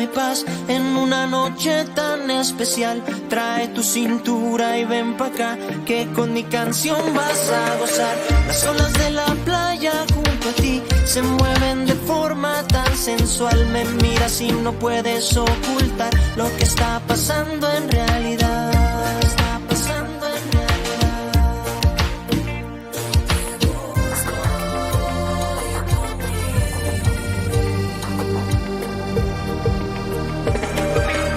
dame paz en una noche tan especial. Trae tu cintura y ven pa' acá, que con mi canción vas a gozar. Las olas de la playa junto a ti se mueven de forma tan sensual. Me miras y no puedes ocultar lo que está pasando en realidad. Está pasando en realidad.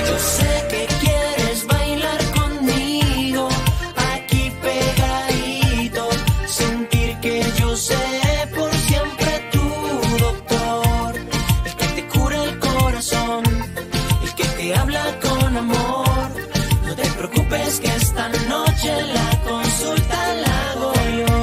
Yo sé que quieres bailar conmigo, aquí pegadito, sentir que yo seré por siempre tu doctor, el que te cura el corazón, el que te habla con amor. No te preocupes que esta noche la consulta la hago yo.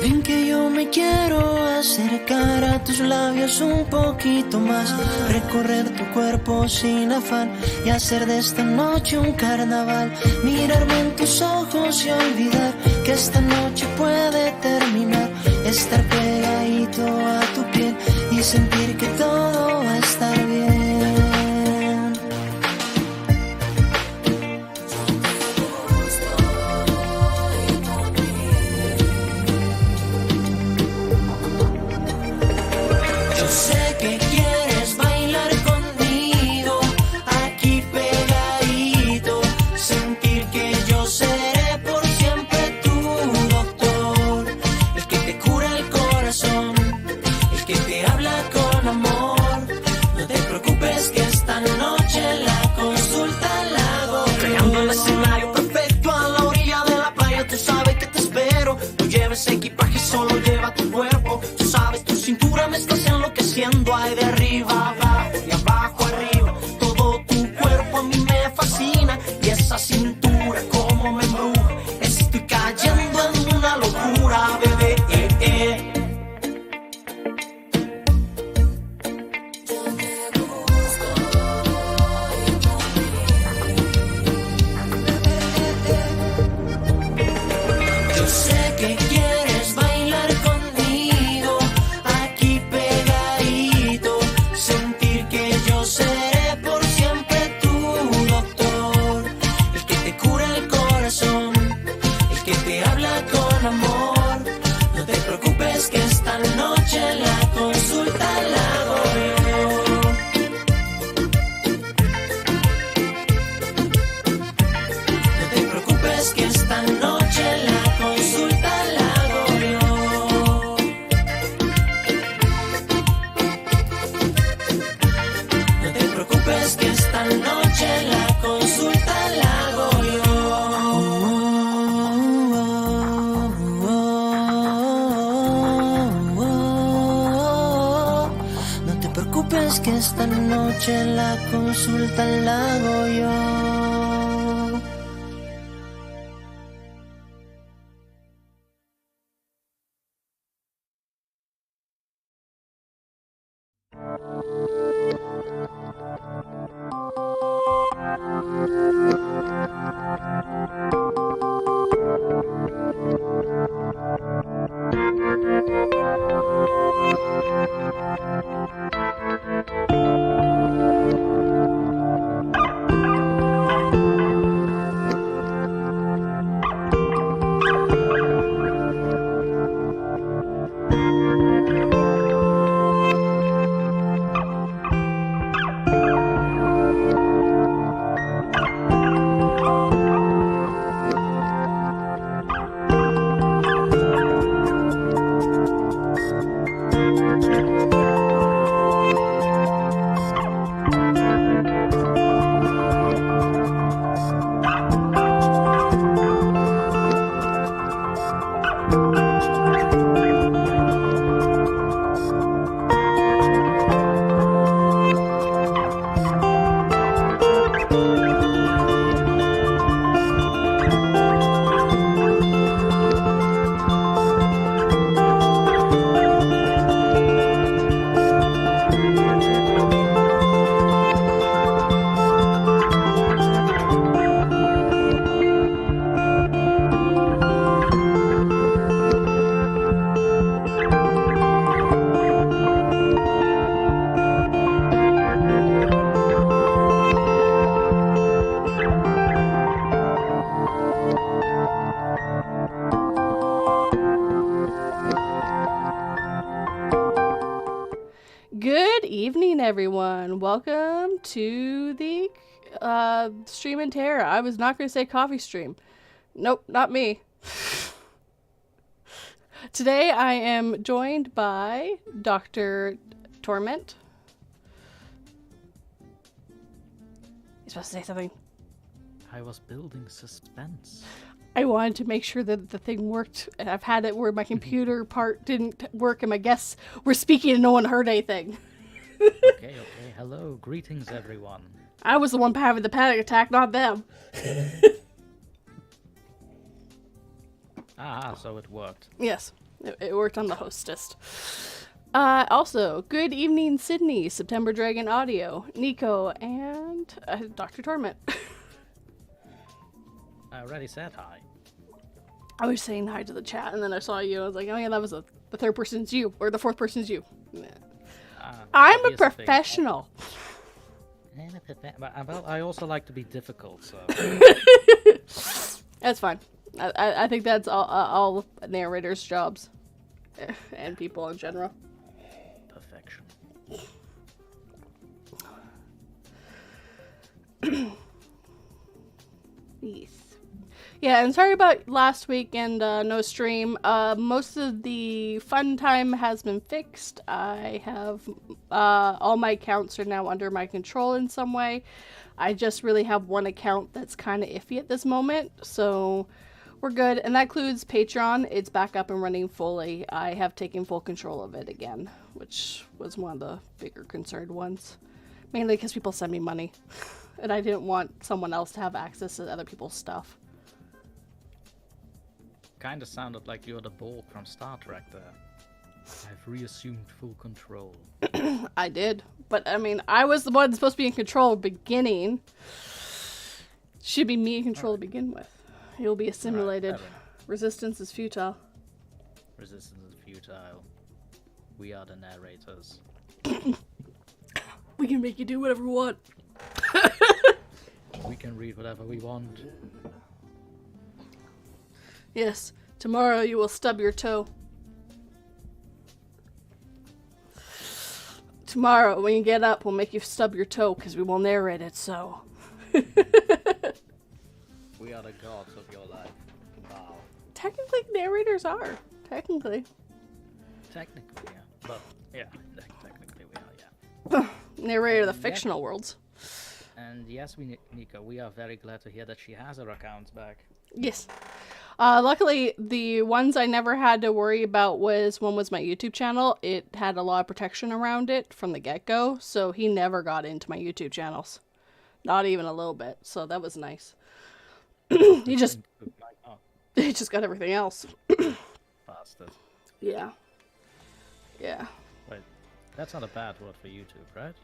Ven que yo me quiero acercar a tus labios un poquito más, recorrer tu cuerpo sin afán y hacer de esta noche un carnaval. Mirarme en tus ojos y olvidar que esta noche puede terminar. Estar pegadito a tu piel y sentir que todo va a estar bien. Yo sé que quieres bailar conmigo, aquí pegadito, sentir que yo seré por siempre tu doctor, el que te cura el corazón, el que te habla con amor. No te preocupes que esta noche la consulta la hago yo. Creando el escenario perfecto a la orilla de la playa, tú sabes que te espero. No lleves equipaje, solo lleva tu cuerpo. Tú sabes, tu cintura me estás enloqueciendo. Ay, de arriba abajo y abajo arriba, todo tu cuerpo a mí me fascina. Y esa cintura como me embruja, estoy cayendo en una locura, bebé. Yo sé que quieres bailar conmigo, aquí pegadito, sentir que yo seré por siempre tu doctor, el que te cura el corazón, el que te habla con amor. No te preocupes que esta noche la consulta la hago yo. No te preocupes que esta noche la consulta la hago yo. No te preocupes que esta noche la consulta la hago yo. No te preocupes que esta noche la consulta la hago yo. everyone. Welcome to the Stream and Terra. I was not going to say coffee stream. Nope, not me. Today I am joined by Dr. Torment. You're supposed to say something. I was building suspense. I wanted to make sure that the thing worked. I've had it where my computer part didn't work and my guests were speaking and no one heard anything. Okay. Hello, greetings everyone. I was the one having the panic attack, not them. So it worked. Yes, it worked on the hostess. Also, good evening, Sydney, September Dragon Audio, Nico, and Dr. Torment. I already said hi. I was saying hi to the chat, and then I saw you. I was like, oh yeah, that was the third person's you, or the fourth person's you. I'm a professional. Well, I also like to be difficult, so... That's fine. I think that's all narrators' jobs. And people in general. Perfection. Yes. Yeah, and sorry about last week and no stream. Most of the fun time has been fixed. I have all my accounts are now under my control in some way. I just really have one account that's kind of iffy at this moment, so we're good. And that includes Patreon. It's back up and running fully. I have taken full control of it again, which was one of the bigger concerned ones. Mainly because people send me money, and I didn't want someone else to have access to other people's stuff. Kinda sounded like you're the Borg from Star Trek there. I've reassumed full control. I did. But, I mean, I was the one supposed to be in control beginning. Should be me in control to begin with. You'll be assimilated. Resistance is futile. Resistance is futile. We are the narrators. We can make you do whatever we want. We can read whatever we want. Yes. Tomorrow you will stub your toe. Tomorrow, when you get up, we'll make you stub your toe because we will narrate it, so. We are the gods of your life. Wow. Technically, narrators are. Technically. Technically, yeah. But, yeah, technically we are, yeah. Narrator of the fictional worlds. And yes, Nico, we are very glad to hear that she has her accounts back. Yes. Luckily, the ones I never had to worry about was one was my YouTube channel. It had a lot of protection around it from the get-go, so he never got into my YouTube channels. Not even a little bit, so that was nice. He just got everything else. Bastard. Yeah. Yeah. Wait, that's not a bad word for YouTube, right?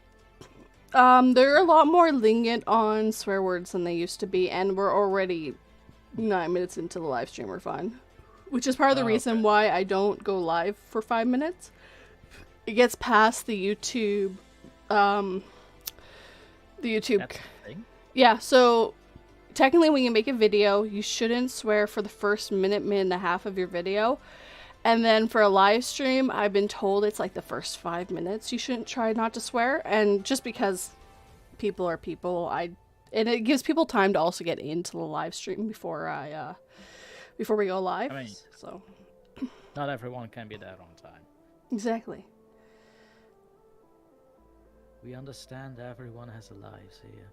They're a lot more lenient on swear words than they used to be, and we're already 9 minutes into the live stream. We're fine. Which is part of the reason why I don't go live for 5 minutes. It gets past the YouTube, That's the thing? Yeah, so technically when you make a video, you shouldn't swear for the first minute and a half of your video. And then for a live stream, I've been told it's like the first 5 minutes you shouldn't try not to swear. And just because people are people, and it gives people time to also get into the live stream before we go live. I mean, so not everyone can be there on time. exactly. We understand everyone has a life here.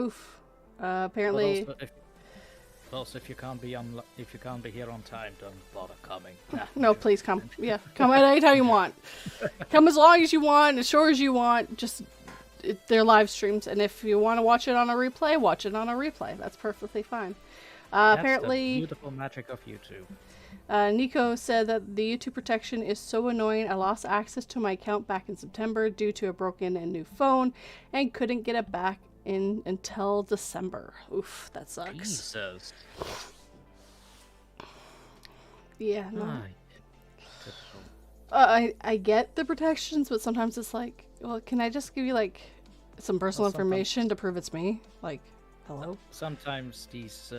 Oof. Apparently. Also, if you can't be here on time, don't bother coming. No, please come. Yeah, come at any time you want. Come as long as you want, as short as you want. Just they're live streams, and if you want to watch it on a replay, watch it on a replay. That's perfectly fine. That's Apparently, the beautiful magic of YouTube. Nico said that the YouTube protection is so annoying. I lost access to my account back in September due to a broken and new phone, and couldn't get it back in until December. Oof, that sucks. Jesus. Yeah, no. I get the protections, but sometimes it's like, well, can I just give you like some personal information to prove it's me? Like, hello? Sometimes these,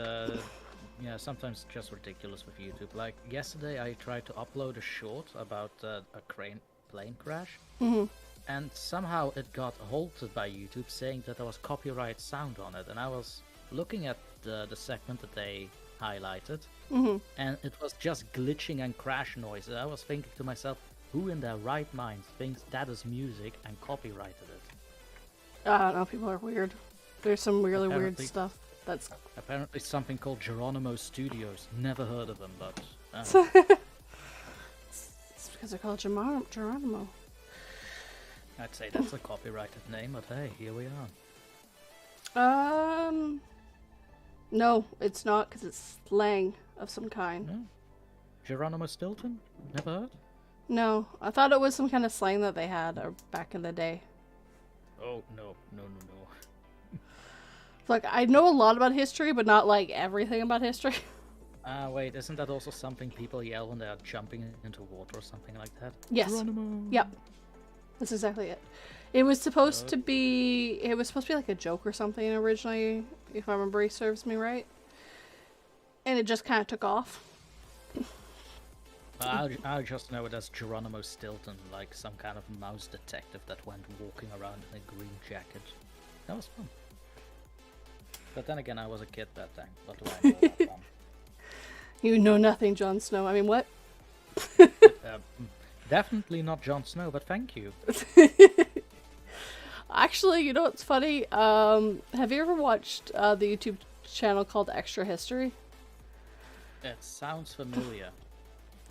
sometimes it's just ridiculous with YouTube. Like yesterday, I tried to upload a short about a crane plane crash. Mm-hmm. And somehow it got halted by YouTube saying that there was copyright sound on it. And I was looking at the segment that they highlighted, and it was just glitching and crash noise. And I was thinking to myself, who in their right mind thinks that is music and copyrighted it? I don't know, people are weird. There's some really weird Apparently- stuff. That's Apparently something called Geronimo Studios. Never heard of them, but... it's because they're called Geronimo. I'd say that's a copyrighted name, but hey, here we are. No, it's not, because it's slang of some kind. No? Geronimo Stilton? Never heard? No, I thought it was some kind of slang that they had back in the day. Oh, no. Like, I know a lot about history, but not, like, everything about history. Wait, isn't that also something people yell when they're jumping into water or something like that? Yes. Geronimo! Yep. That's exactly it. It was supposed to be like a joke or something originally, if my memory serves me right. And it just kind of took off. I just know it as Geronimo Stilton, like some kind of mouse detective that went walking around in a green jacket. That was fun. But then again, I was a kid that time. What do I know about fun? You know nothing, Jon Snow. I mean, what? Definitely not Jon Snow, but thank you. Actually, you know what's funny? Have you ever watched the YouTube channel called Extra History? It sounds familiar.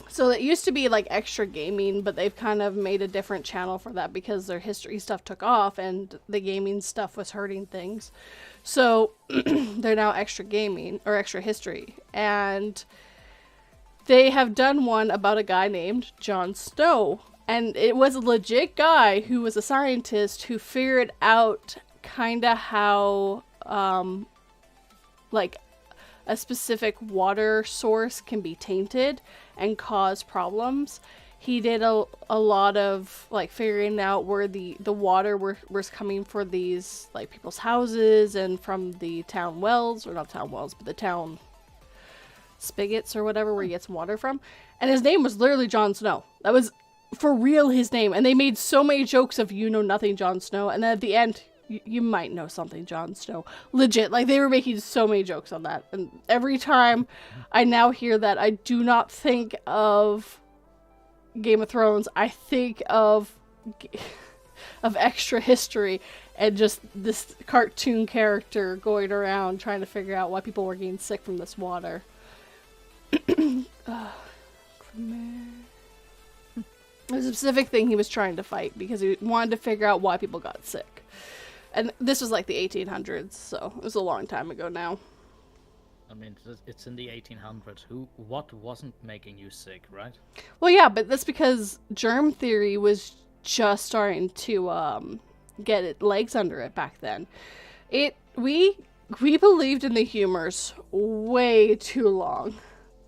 So it used to be like Extra Gaming, but they've kind of made a different channel for that because their history stuff took off and the gaming stuff was hurting things. So they're now Extra Gaming or Extra History. And they have done one about a guy named Jon Snow. And it was a legit guy who was a scientist who figured out kind of how, like, a specific water source can be tainted and cause problems. He did a lot of, like, figuring out where the water was coming for these, like, people's houses and from the town wells, or not town wells, but the town spigots or whatever where he gets water from. And his name was literally Jon Snow. That was for real his name. And they made so many jokes of, you know nothing, Jon Snow. And then at the end, you might know something, Jon Snow. Legit, like, they were making so many jokes on that. And every time I now hear that, I do not think of Game of Thrones. I think of Extra History and just this cartoon character going around trying to figure out why people were getting sick from this water. There's a specific thing he was trying to fight because he wanted to figure out why people got sick. And this was like the 1800s, so it was a long time ago now. I mean, it's in the 1800s. What wasn't making you sick, right? Well, yeah, but that's because germ theory was just starting to get legs under it back then. We believed in the humors way too long.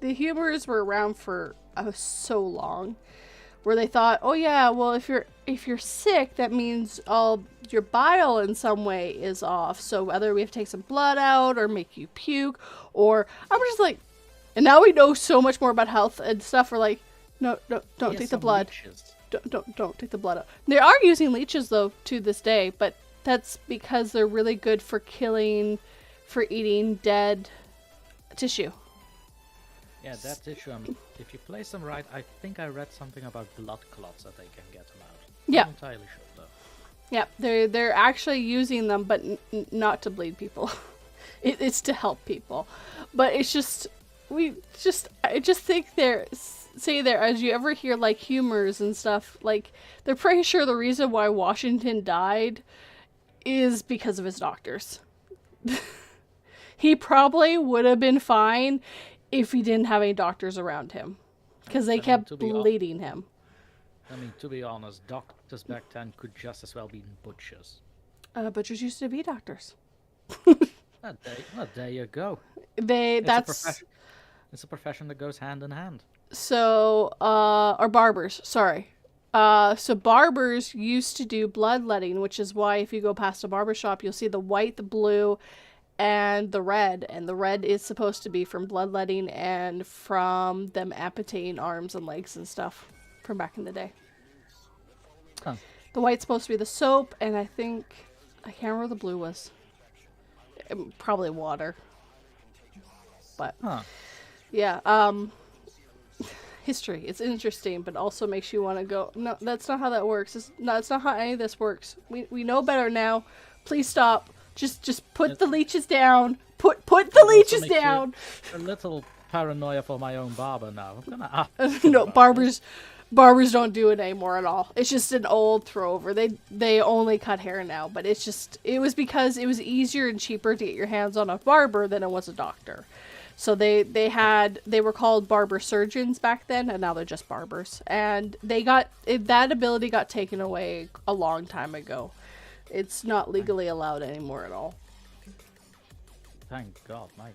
The humors were around for so long, where they thought, oh yeah, well if you're sick, that means all your bile in some way is off. So whether we have to take some blood out or make you puke, or I'm just like, and now we know so much more about health and stuff. We're like, no, don't take the blood. Don't take the blood out. They are using leeches though to this day, but that's because they're really good for eating dead tissue. Yeah, that tissue. If you place them right, I think I read something about blood clots that they can get them out. Yeah. Not entirely sure though. Yeah, they're actually using them, but not to bleed people. It's to help people. But it's just, I just think as you ever hear like humors and stuff, like they're pretty sure the reason why Washington died is because of his doctors. He probably would have been fine if he didn't have any doctors around him, because they kept bleeding him. I mean, to be honest, doctors back then could just as well be butchers. Butchers used to be doctors. There you go. It's a profession that goes hand in hand. So, or barbers, sorry. So barbers used to do bloodletting, which is why if you go past a barber shop, you'll see the white, the blue, and the red. And the red is supposed to be from bloodletting and from them amputating arms and legs and stuff from back in the day. Huh. The white's supposed to be the soap, and I can't remember what the blue was. Probably water. But Huh. yeah, history. It's interesting, but also makes you want to go, no, that's not how that works. That's not how any of this works. We know better now. Please stop. Just put the leeches down. Put the leeches down. A little paranoia for my own barber now. I'm gonna ask No, about barbers don't do it anymore at all. It's just an old throwover. They only cut hair now, but it was because it was easier and cheaper to get your hands on a barber than it was a doctor. So they were called barber surgeons back then, and now they're just barbers. And that ability got taken away a long time ago. It's not legally allowed anymore at all. Thank God, my.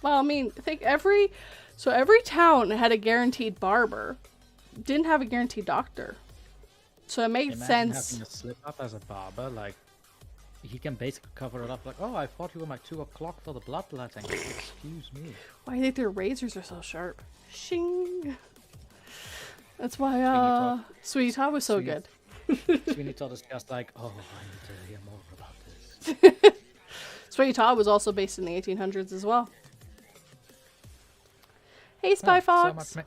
Well, I mean, I think every town had a guaranteed barber, didn't have a guaranteed doctor. So it made sense. Having a slip up as a barber, like he can basically cover it up. Like, oh, I thought you were my 2 o'clock for the bloodletting. Excuse me. Why do you think their razors are so sharp? Shing. That's why Sweetie Todd was so good. Sweeney Todd is just like, oh, I need to hear more about this. Sweetie Todd was also based in the 1800s as well. Hey, Spy Fox.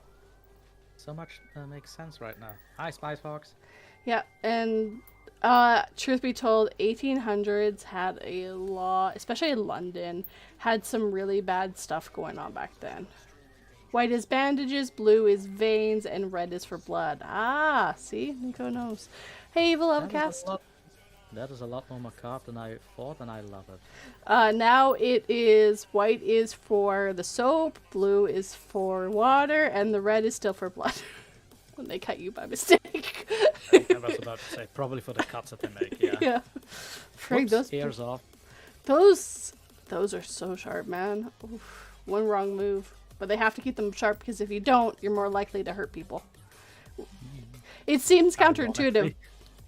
So much makes sense right now. Hi, Spy Fox. Yeah, and truth be told, 1800s had a lot, especially in London, had some really bad stuff going on back then. White is bandages, blue is veins, and red is for blood. Ah, see? Nico knows. Hey, Evil Outcast. That is a lot more macabre than I thought, and I love it. Now it is, white is for the soap, blue is for water, and the red is still for blood. When they cut you by mistake. I was about to say, probably for the cuts that they make, yeah. Yeah. Frank, those ears off. Those are so sharp, man. Oof. One wrong move. But they have to keep them sharp, because if you don't, you're more likely to hurt people. It seems counterintuitive.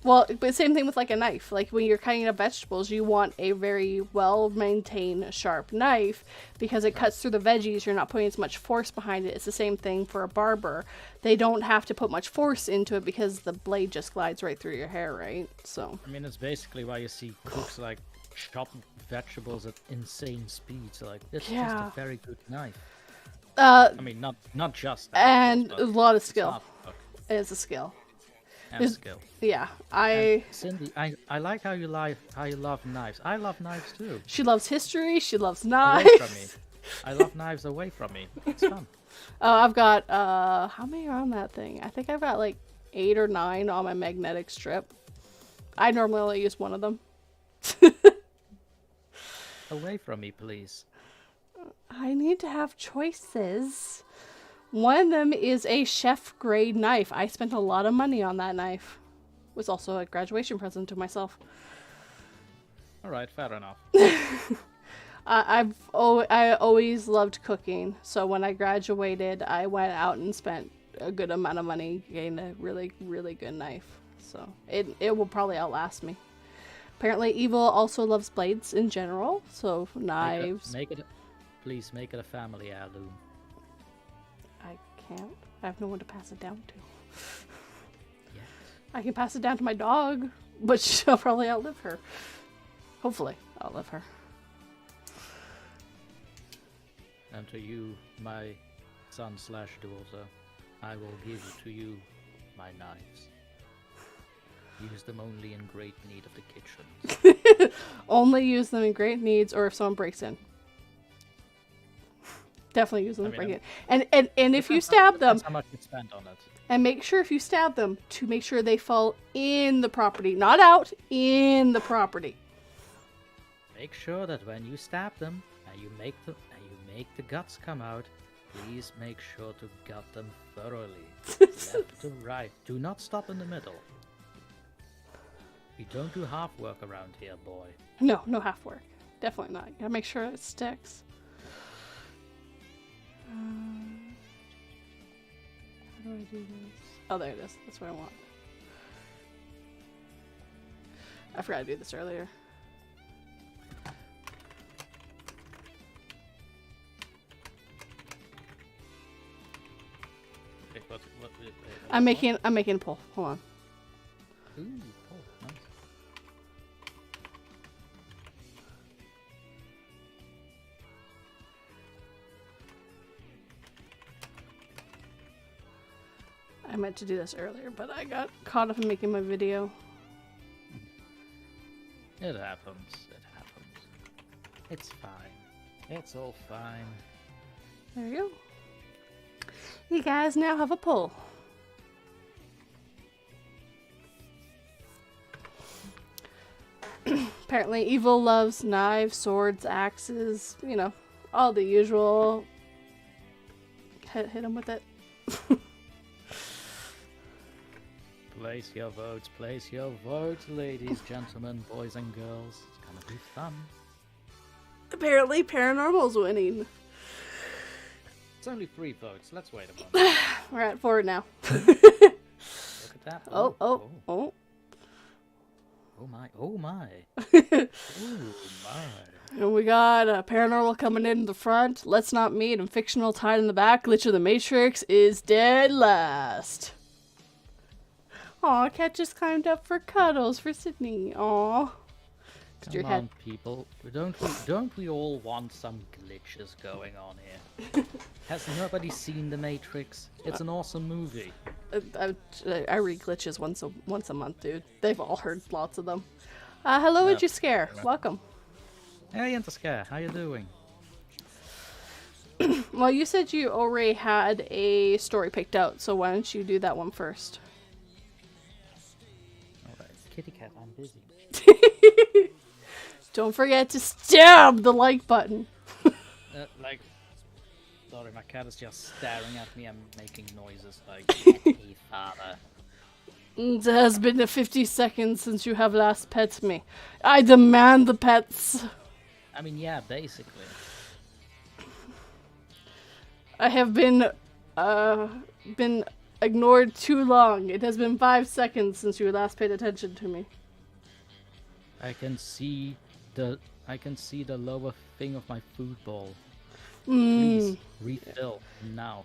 Well, but same thing with like a knife. Like when you're cutting up vegetables, you want a very well-maintained sharp knife because it cuts through the veggies. You're not putting as much force behind it. It's the same thing for a barber. They don't have to put much force into it because the blade just glides right through your hair, right? So. I mean, it's basically why you see cooks like chop vegetables at insane speeds. Like it's just a very good knife. I mean, not just that, and a lot of skill. It's a skill. And skill. Yeah, Cindy, I like how you love knives. I love knives too. She loves history. She loves knives. Away from me. I love knives away from me. It's fun. Oh, I've got how many are on that thing? I think I've got like 8 or 9 on my magnetic strip. I normally only use one of them. Away from me, please. I need to have choices. One of them is a chef grade knife. I spent a lot of money on that knife. It was also a graduation present to myself. All right, fair enough. I always loved cooking, so when I graduated, I went out and spent a good amount of money getting a really, really good knife. So it will probably outlast me. Apparently, Evil also loves blades in general, so knives. Please make it a family heirloom. I can't. I have no one to pass it down to. Yes. I can pass it down to my dog, but she'll probably outlive her. Hopefully, outlive her. And to you, my son/daughter, I will give to you my knives. Use them only in great need of the kitchen. Only use them in great needs or if someone breaks in. Definitely use them to break in. And if you stab them, how much you spend on it. And make sure if you stab them to make sure they fall in the property, not out, in the property. Make sure that when you stab them and you make the guts come out, please make sure to gut them thoroughly, left to right. Do not stop in the middle. We don't do half work around here, boy. No half work. Definitely not. You gotta make sure it sticks. How do I do this? Oh, there it is. That's what I want. I forgot to do this earlier. Okay, What I'm making a poll. Hold on. Ooh, oh, nice. I meant to do this earlier, but I got caught up in making my video. It happens. It happens. It's fine. It's all fine. There you go. You guys now have a poll. Apparently, evil loves knives, swords, axes, you know, all the usual. Hit him with it. Place your votes, ladies, gentlemen, boys and girls. It's gonna be fun. Apparently, paranormal's winning. It's only 3 votes. Let's wait a moment. We're at 4 now. Look at that. Oh. Oh my. Oh my. And we got paranormal coming in the front. Let's not meet and fictional tied in the back. Glitch of the Matrix is dead last. Aw, cat just climbed up for cuddles for Sydney. Aw. Come on, people. Don't we all want some glitches going on here? Has nobody seen The Matrix? It's an awesome movie. I read glitches once a month, dude. They've all heard lots of them. Hello, Would You Scare? Welcome. Hey, Interscare. How you doing? Well, you said you already had a story picked out, so why don't you do that one first? Alright, kitty cat, I'm busy. Don't forget to stab the like button. Sorry, my cat is just staring at me and making noises like, hey, father. It has been 50 seconds since you have last pet me. I demand the pets. I mean, yeah, basically. I have been ignored too long. It has been 5 seconds since you last paid attention to me. I can see the lower thing of my food bowl. Mm. Please refill now.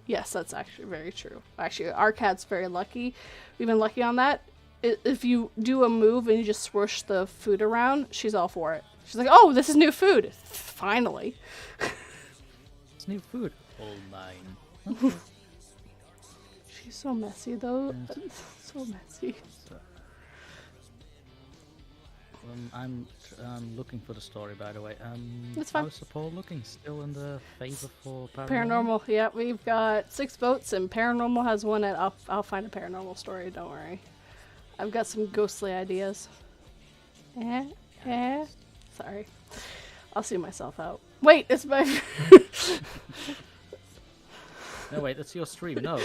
Yes, that's actually very true. Actually, our cat's very lucky. We've been lucky on that. If you do a move and you just swoosh the food around, she's all for it. She's like, "Oh, this is new food. Finally." It's new food. All mine. She's so messy, though. So messy. I'm looking for the story, by the way. That's fine. How's the poll looking? Still in the favor for paranormal? Paranormal, yeah. We've got 6 votes, and paranormal has one. I'll find a paranormal story. Don't worry. I've got some ghostly ideas. Sorry. I'll see myself out. Wait, it's my. No, wait, it's your stream. No.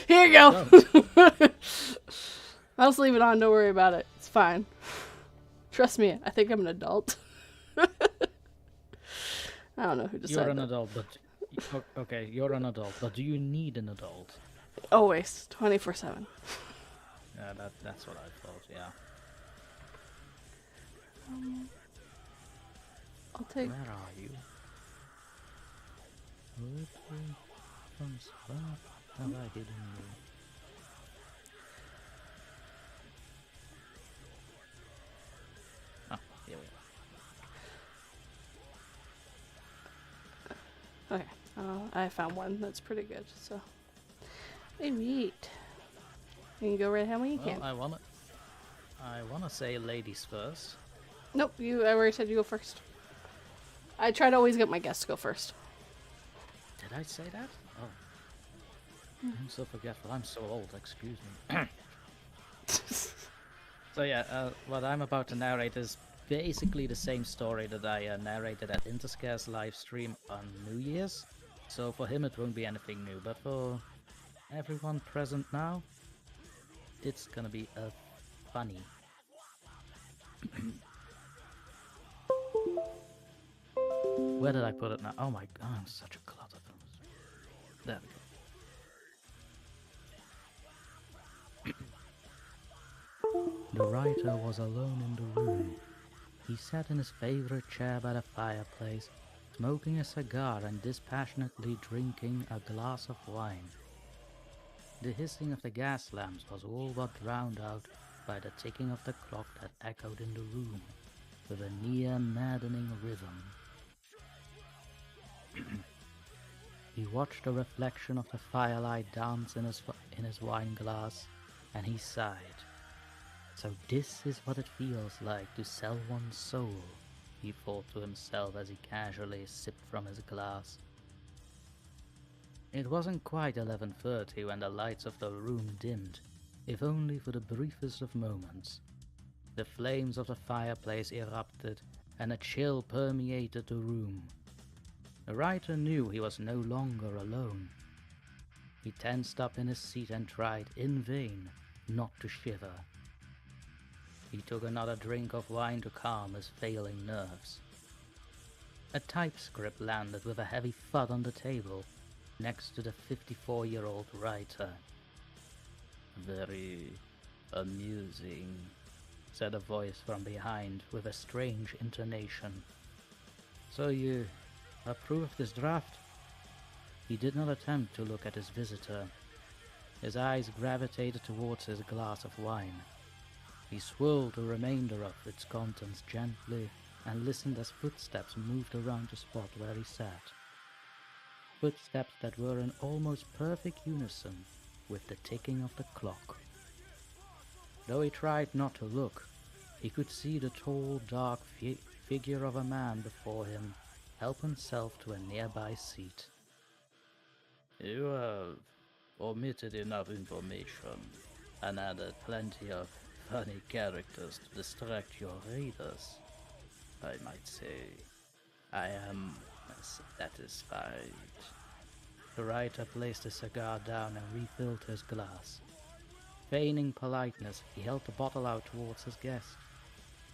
Here you go. I'll just leave it on. Don't worry about it. It's fine. Trust me, I think I'm an adult. I don't know who decided. You're an adult, but okay, you're an adult, but do you need an adult? Always, 24/7. Yeah, that's what I thought. Yeah. I'll take. Where are you? Have I hidden you? Oh, here we are. Okay, I found one that's pretty good. So, alright, you can go right ahead when you can. I wanna say ladies first. Nope, I already said you go first. I try to always get my guests to go first. Did I say that? Oh. I'm so forgetful. I'm so old, excuse me. So yeah, what I'm about to narrate is basically the same story that I narrated at Interscare's live stream on New Year's. So for him it won't be anything new, but for everyone present now, it's gonna be funny. Where did I put it now? Oh my god, I'm such a clutter. There we go. The writer was alone in the room. He sat in his favorite chair by the fireplace, smoking a cigar and dispassionately drinking a glass of wine. The hissing of the gas lamps was all but drowned out by the ticking of the clock that echoed in the room with a near maddening rhythm. He watched the reflection of the firelight dance in his wine glass, and he sighed. So this is what it feels like to sell one's soul, he thought to himself as he casually sipped from his glass. It wasn't quite 11:30 when the lights of the room dimmed, if only for the briefest of moments. The flames of the fireplace erupted, and a chill permeated the room. The writer knew he was no longer alone. He tensed up in his seat and tried, in vain, not to shiver. He took another drink of wine to calm his failing nerves. A typescript landed with a heavy thud on the table, next to the 54-year-old writer. "Very amusing," said a voice from behind with a strange intonation. "So you approve of this draft?" He did not attempt to look at his visitor. His eyes gravitated towards his glass of wine. He swirled the remainder of its contents gently and listened as footsteps moved around the spot where he sat. Footsteps that were in almost perfect unison with the ticking of the clock. Though he tried not to look, he could see the tall, dark figure of a man before him help himself to a nearby seat. "You have omitted enough information and added plenty of funny characters to distract your readers. I might say I am satisfied." The writer placed his cigar down and refilled his glass. Feigning politeness, he held the bottle out towards his guest.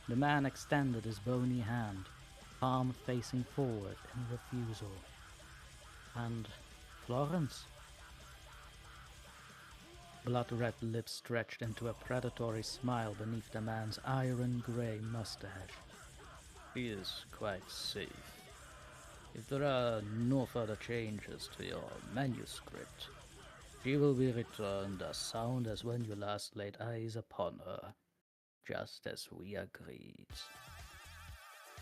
The man extended his bony hand, palm facing forward in refusal. "And Florence?" Blood-red lips stretched into a predatory smile beneath the man's iron-grey mustache. "He is quite safe. If there are no further changes to your manuscript, she will be returned as sound as when you last laid eyes upon her, just as we agreed."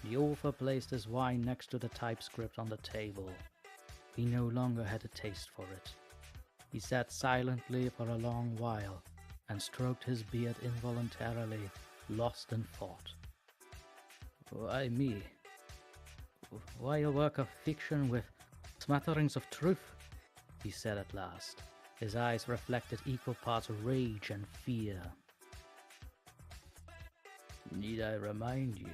The author placed his wine next to the typescript on the table. He no longer had a taste for it. He sat silently for a long while and stroked his beard involuntarily, lost in thought. "Why me? Why a work of fiction with smatterings of truth?" he said at last. His eyes reflected equal parts of rage and fear. "Need I remind you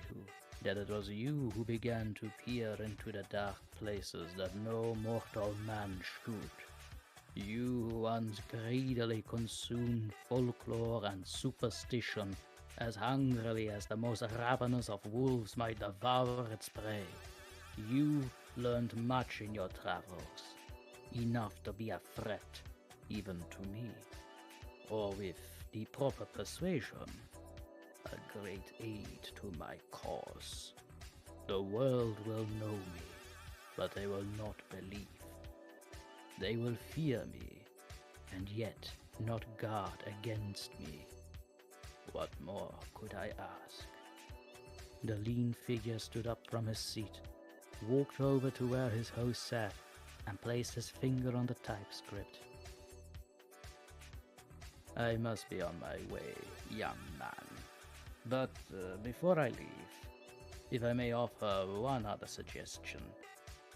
that it was you who began to peer into the dark places that no mortal man should? You who once greedily consumed folklore and superstition as hungrily as the most ravenous of wolves might devour its prey. You learned much in your travels, enough to be a threat even to me, or with the proper persuasion, a great aid to my cause. The world will know me, but they will not believe. They will fear me, and yet not guard against me. What more could I ask?" The lean figure stood up from his seat, walked over to where his host sat, and placed his finger on the typescript. "I must be on my way, young man. But before I leave, if I may offer one other suggestion,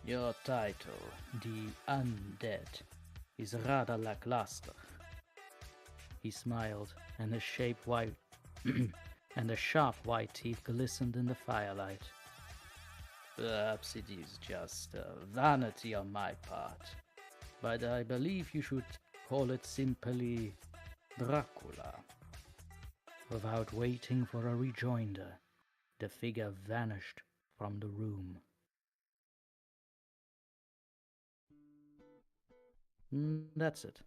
your title, The Undead, is rather lackluster." He smiled, and the sharp white teeth glistened in the firelight. "Perhaps it is just vanity on my part, but I believe you should call it simply Dracula." Without waiting for a rejoinder, the figure vanished from the room. That's it.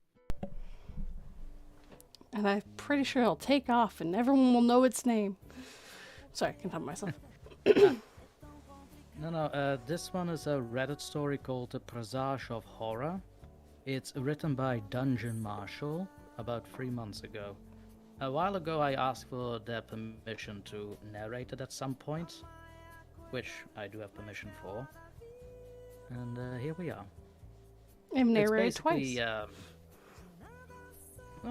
And I'm pretty sure it'll take off and everyone will know its name. Sorry, I can't help myself. No, this one is a Reddit story called The Presage of Horror. It's written by Dungeon Marshall about 3 months ago. A while ago I asked for their permission to narrate it at some point, which I do have permission for. And here we are. I've narrated It's twice. basically, I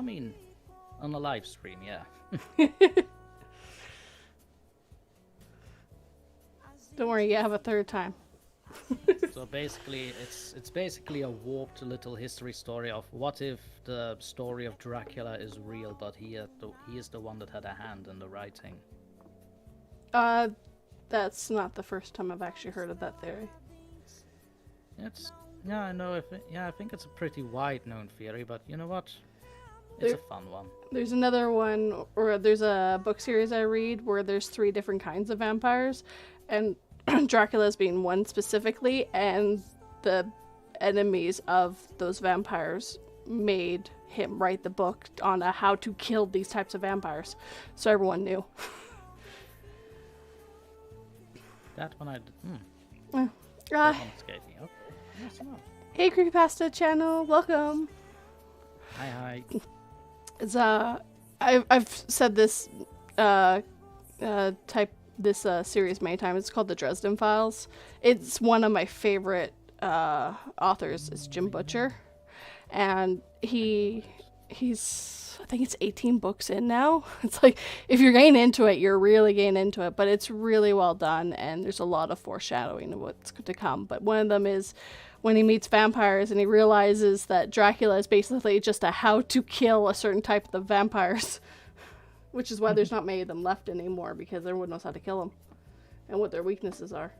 mean, on a live stream, yeah. Don't worry, you have a third time. So basically, it's basically a warped little history story of what if the story of Dracula is real, but he is the one that had a hand in the writing. That's not the first time I've actually heard of that theory. I know. I think it's a pretty wide-known theory, but you know what? It's a fun one. There's another one, or there's a book series I read where there's 3 different kinds of vampires, and Dracula's being one specifically, and the enemies of those vampires made him write the book on how to kill these types of vampires, so everyone knew. That one I did. Uh, That one escaped me. Okay. Yes, no. hey, Creepypasta channel, welcome. Hi. It's I've said this series many times. It's called the Dresden Files. It's one of my favorite authors. Is Jim Butcher, and he's I think it's 18 books in now. It's like if you're getting into it, you're really getting into it. But it's really well done, and there's a lot of foreshadowing of what's to come. But one of them is when he meets vampires and he realizes that Dracula is basically just a how to kill a certain type of vampires, which is why there's not many of them left anymore, because everyone knows how to kill them and what their weaknesses are.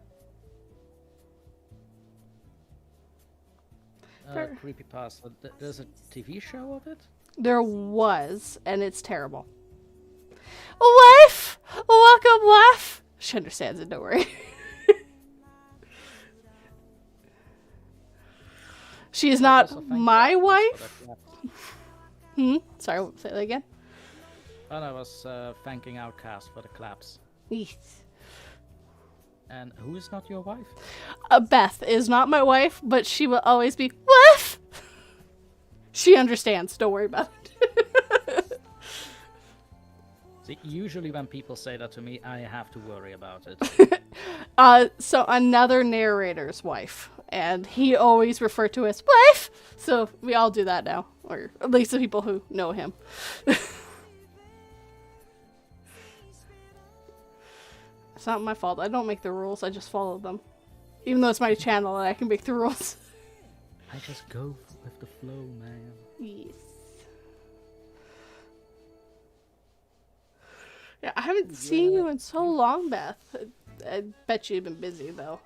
Creepypasta. There's a TV show of it? There was, and it's terrible. Wife! Welcome, wife! She understands it, don't worry. She is not my wife. Sorry, say that again. And I was thanking Outcast for the claps. Yes. And who is not your wife? Beth is not my wife, but she will always be wife. She understands. Don't worry about it. See, usually when people say that to me, I have to worry about it. So another narrator's wife, and he always referred to as wife. So we all do that now, or at least the people who know him. It's not my fault. I don't make the rules. I just follow them. Even though it's my channel and I can make the rules. I just go with the flow, man. Yes. Yeah, I haven't seen you in so long, Beth. I bet you've been busy, though.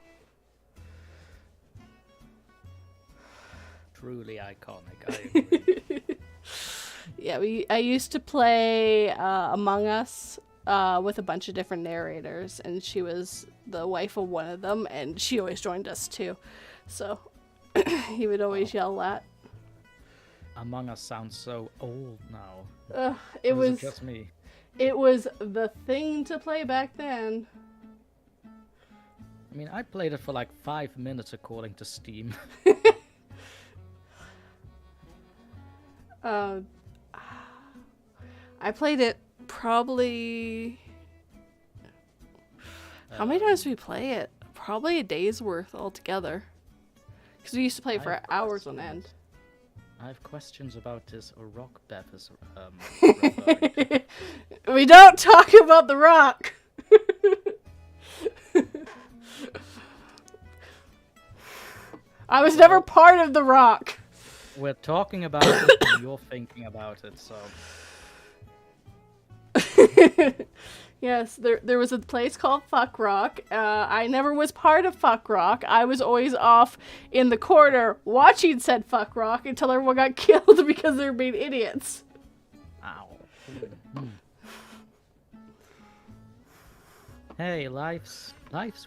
Truly iconic, I agree. Yeah, I used to play Among Us with a bunch of different narrators, and she was the wife of one of them, and she always joined us too. So he would always yell at. Among Us sounds so old now. It was was just me. It was the thing to play back then. I mean, I played it for like 5 minutes according to Steam. I played it probably... How many times did we play it? Probably a day's worth altogether. Because we used to play for hours on end. I have questions about this rock Beth is We don't talk about the rock! I was never part of the rock! We're talking about it and you're thinking about it, so... Yes, there was a place called Fuck Rock. I never was part of Fuck Rock. I was always off in the corner watching said Fuck Rock until everyone got killed because they were being idiots. Ow. Hey, life's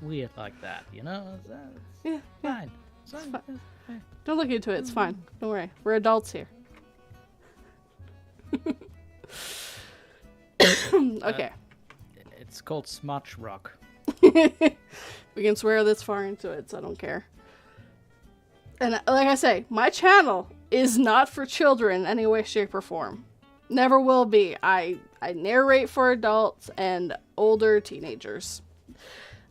weird like that, you know? Yeah, Fine. it's fine. Don't look into it, it's fine. Don't worry. We're adults here. Okay. It's called Smudge Rock. We can swear this far into it, so I don't care. And like I say, my channel is not for children in any way, shape, or form. Never will be. I narrate for adults and older teenagers.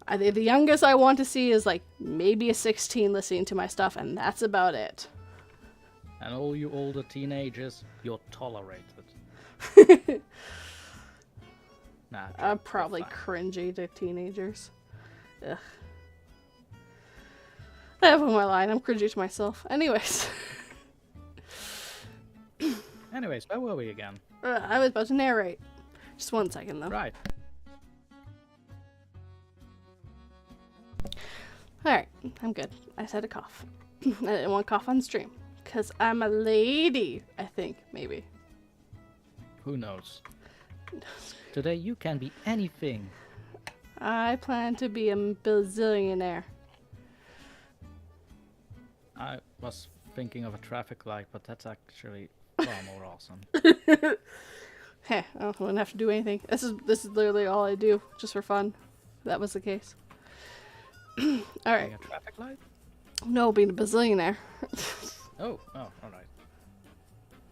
The youngest I want to see is like maybe a 16 listening to my stuff, and that's about it. And all you older teenagers, you're tolerated. Nah, I'm probably cringy to teenagers. Ugh. I have on my line. I'm cringy to myself. Anyways. Anyways, where were we again? I was about to narrate. Just 1 second, though. Right. Alright, I'm good. I just had a cough. I didn't want to cough on stream. Because I'm a lady, I think, maybe. Who knows? Today you can be anything. I plan to be a bazillionaire. I was thinking of a traffic light, but that's actually far more awesome. Heh, I wouldn't have to do anything. This is literally all I do, just for fun. If that was the case. Alright. Being a traffic light? No, being a bazillionaire. Oh, alright.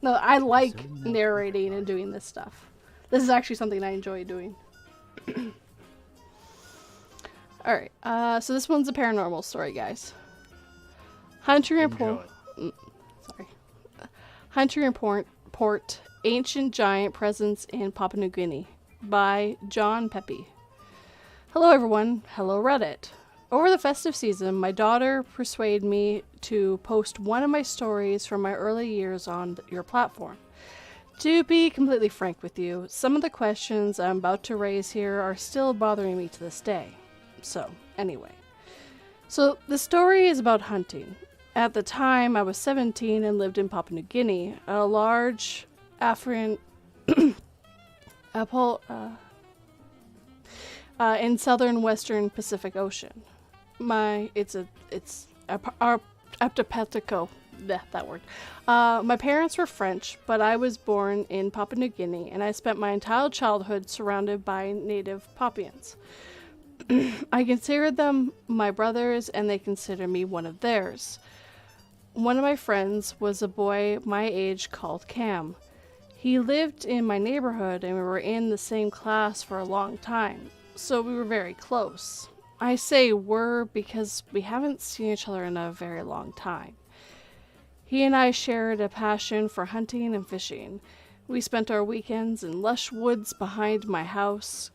No, I like narrating and doing this stuff. This is actually something I enjoy doing. Alright, so this one's a paranormal story, guys. Hunter report. Hunter report Ancient Giant Presence in Papua New Guinea by John Pepe. Hello, everyone. Hello, Reddit. Over the festive season, my daughter persuaded me to post one of my stories from my early years on your platform. To be completely frank with you, some of the questions I'm about to raise here are still bothering me to this day. So, anyway. So, the story is about hunting. At the time, I was 17 and lived in Papua New Guinea, a large African in southern western Pacific Ocean. It's Aptopetico. That word. My parents were French, but I was born in Papua New Guinea, and I spent my entire childhood surrounded by native Papuans. I consider them my brothers, and they consider me one of theirs. One of my friends was a boy my age called Cam. He lived in my neighborhood, and we were in the same class for a long time, so we were very close. I say were because we haven't seen each other in a very long time. He and I shared a passion for hunting and fishing. We spent our weekends in lush woods behind my house,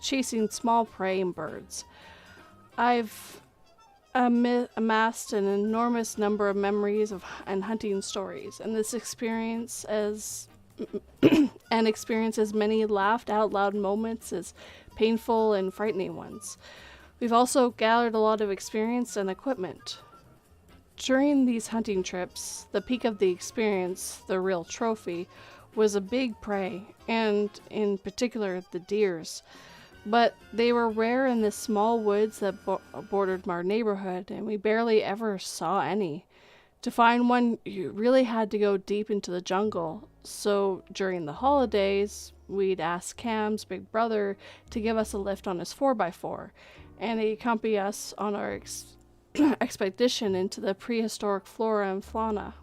chasing small prey and birds. I've amassed an enormous number of memories and hunting stories, and this experience as many laughed out loud moments as painful and frightening ones. We've also gathered a lot of experience and equipment. During these hunting trips, the peak of the experience, the real trophy, was a big prey, and in particular the deers. But they were rare in the small woods that bordered our neighborhood, and we barely ever saw any. To find one, you really had to go deep into the jungle. So during the holidays, we'd ask Cam's big brother to give us a lift on his 4x4, and he'd accompany us on our expedition into the prehistoric flora and fauna.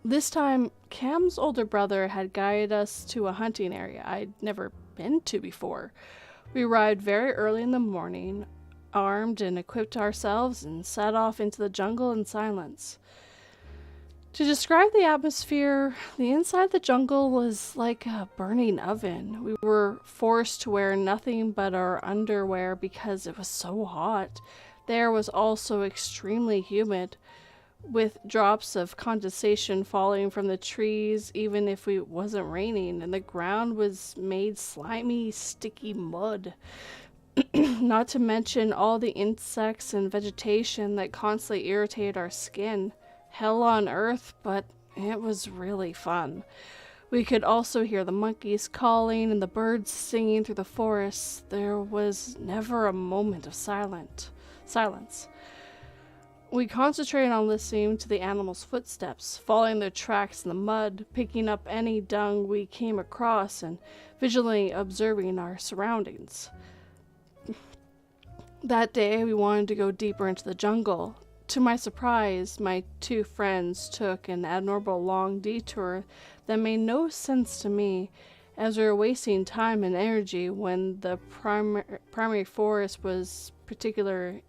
This time, Cam's older brother had guided us to a hunting area I'd never been to before. We arrived very early in the morning, armed and equipped ourselves, and set off into the jungle in silence. To describe the atmosphere, the inside of the jungle was like a burning oven. We were forced to wear nothing but our underwear because it was so hot. The air was also extremely humid, with drops of condensation falling from the trees even if it wasn't raining, and the ground was made slimy, sticky mud. Not to mention all the insects and vegetation that constantly irritated our skin. Hell on earth, but it was really fun. We could also hear the monkeys calling and the birds singing through the forests. There was never a moment of silence. We concentrated on listening to the animals' footsteps, following their tracks in the mud, picking up any dung we came across, and vigilantly observing our surroundings. That day, we wanted to go deeper into the jungle, To my surprise, my two friends took an abnormal long detour that made no sense to me, as we were wasting time and energy when the primary forest was particularly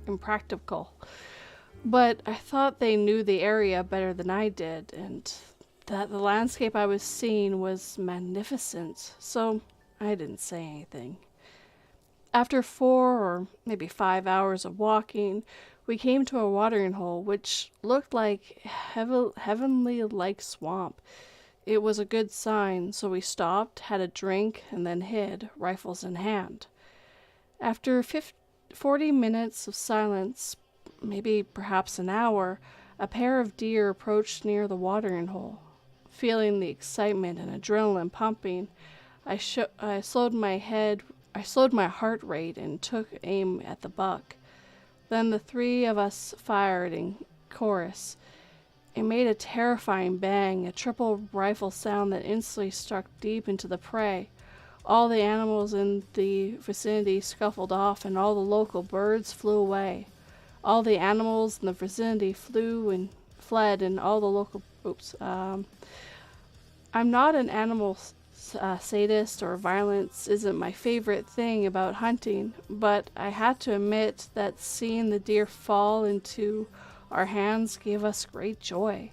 impractical. But I thought they knew the area better than I did, and that the landscape I was seeing was magnificent, so I didn't say anything. After 4 or maybe 5 hours of walking, we came to a watering hole which looked like heavenly like swamp. It was a good sign, so we stopped, had a drink, and then hid, rifles in hand. After 40 minutes of silence, maybe perhaps an hour, a pair of deer approached near the watering hole. Feeling the excitement and adrenaline pumping, I slowed my heart rate and took aim at the buck. Then the three of us fired in chorus. It made a terrifying bang, a triple rifle sound that instantly struck deep into the prey. All the animals in the vicinity scuffled off, and all the local birds flew away. All the animals in the vicinity fled, and all the local... I'm not an animal sadist, or violence isn't my favorite thing about hunting, but I had to admit that seeing the deer fall into our hands gave us great joy.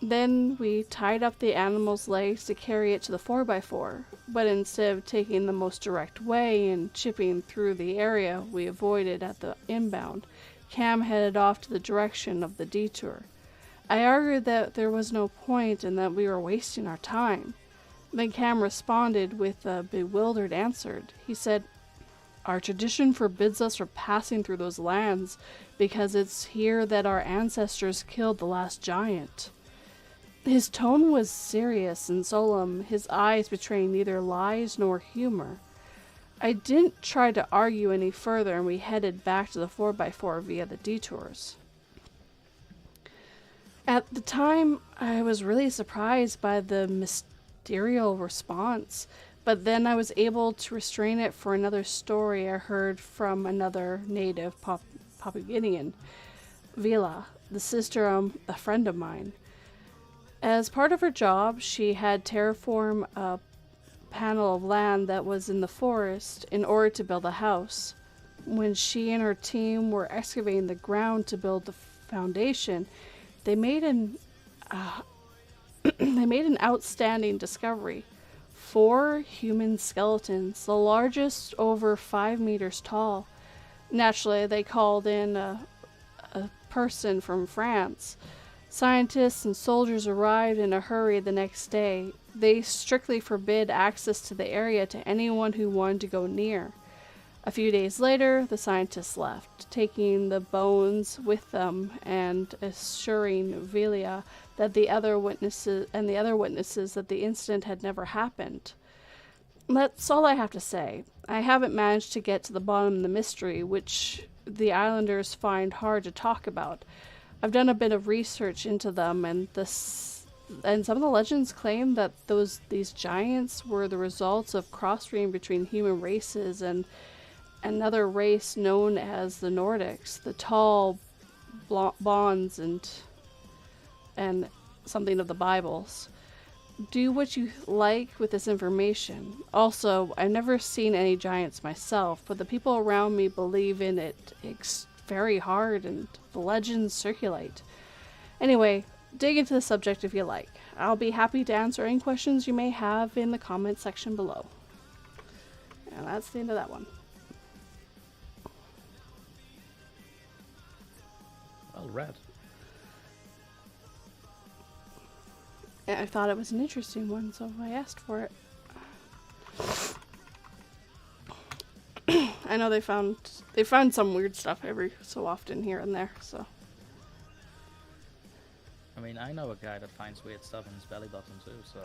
Then we tied up the animal's legs to carry it to the 4x4, but instead of taking the most direct way and chipping through the area we avoided at the inbound, Cam headed off to the direction of the detour. I argued that there was no point and that we were wasting our time. Then Cam responded with a bewildered answer. He said, "Our tradition forbids us from passing through those lands because it's here that our ancestors killed the last giant." His tone was serious and solemn, his eyes betraying neither lies nor humor. I didn't try to argue any further, and we headed back to the 4x4 via the detours. At the time, I was really surprised by the mysterious response, but then I was able to restrain it for another story I heard from another native Papua Guinean, Vila, the sister of a friend of mine. As part of her job, she had terraformed a panel of land that was in the forest in order to build a house. When she and her team were excavating the ground to build the foundation, they made an outstanding discovery. 4 human skeletons, the largest over 5 meters tall. Naturally, they called in a person from France. Scientists and soldiers arrived in a hurry the next day. They strictly forbid access to the area to anyone who wanted to go near. A few days later, the scientists left, taking the bones with them and assuring Velia that the other witnesses that the incident had never happened. That's all I have to say. I haven't managed to get to the bottom of the mystery, which the islanders find hard to talk about. I've done a bit of research into them, and some of the legends claim that these giants were the results of crossbreeding between human races and another race known as the Nordics, the tall bonds and something of the Bibles. Do what you like with this information. Also, I've never seen any giants myself, but the people around me believe in it very hard, and the legends circulate. Anyway, dig into the subject if you like. I'll be happy to answer any questions you may have in the comment section below. And that's the end of that one. Well read. I thought it was an interesting one, so I asked for it. I know they found some weird stuff every so often here and there, so. I mean, I know a guy that finds weird stuff in his belly button too, so.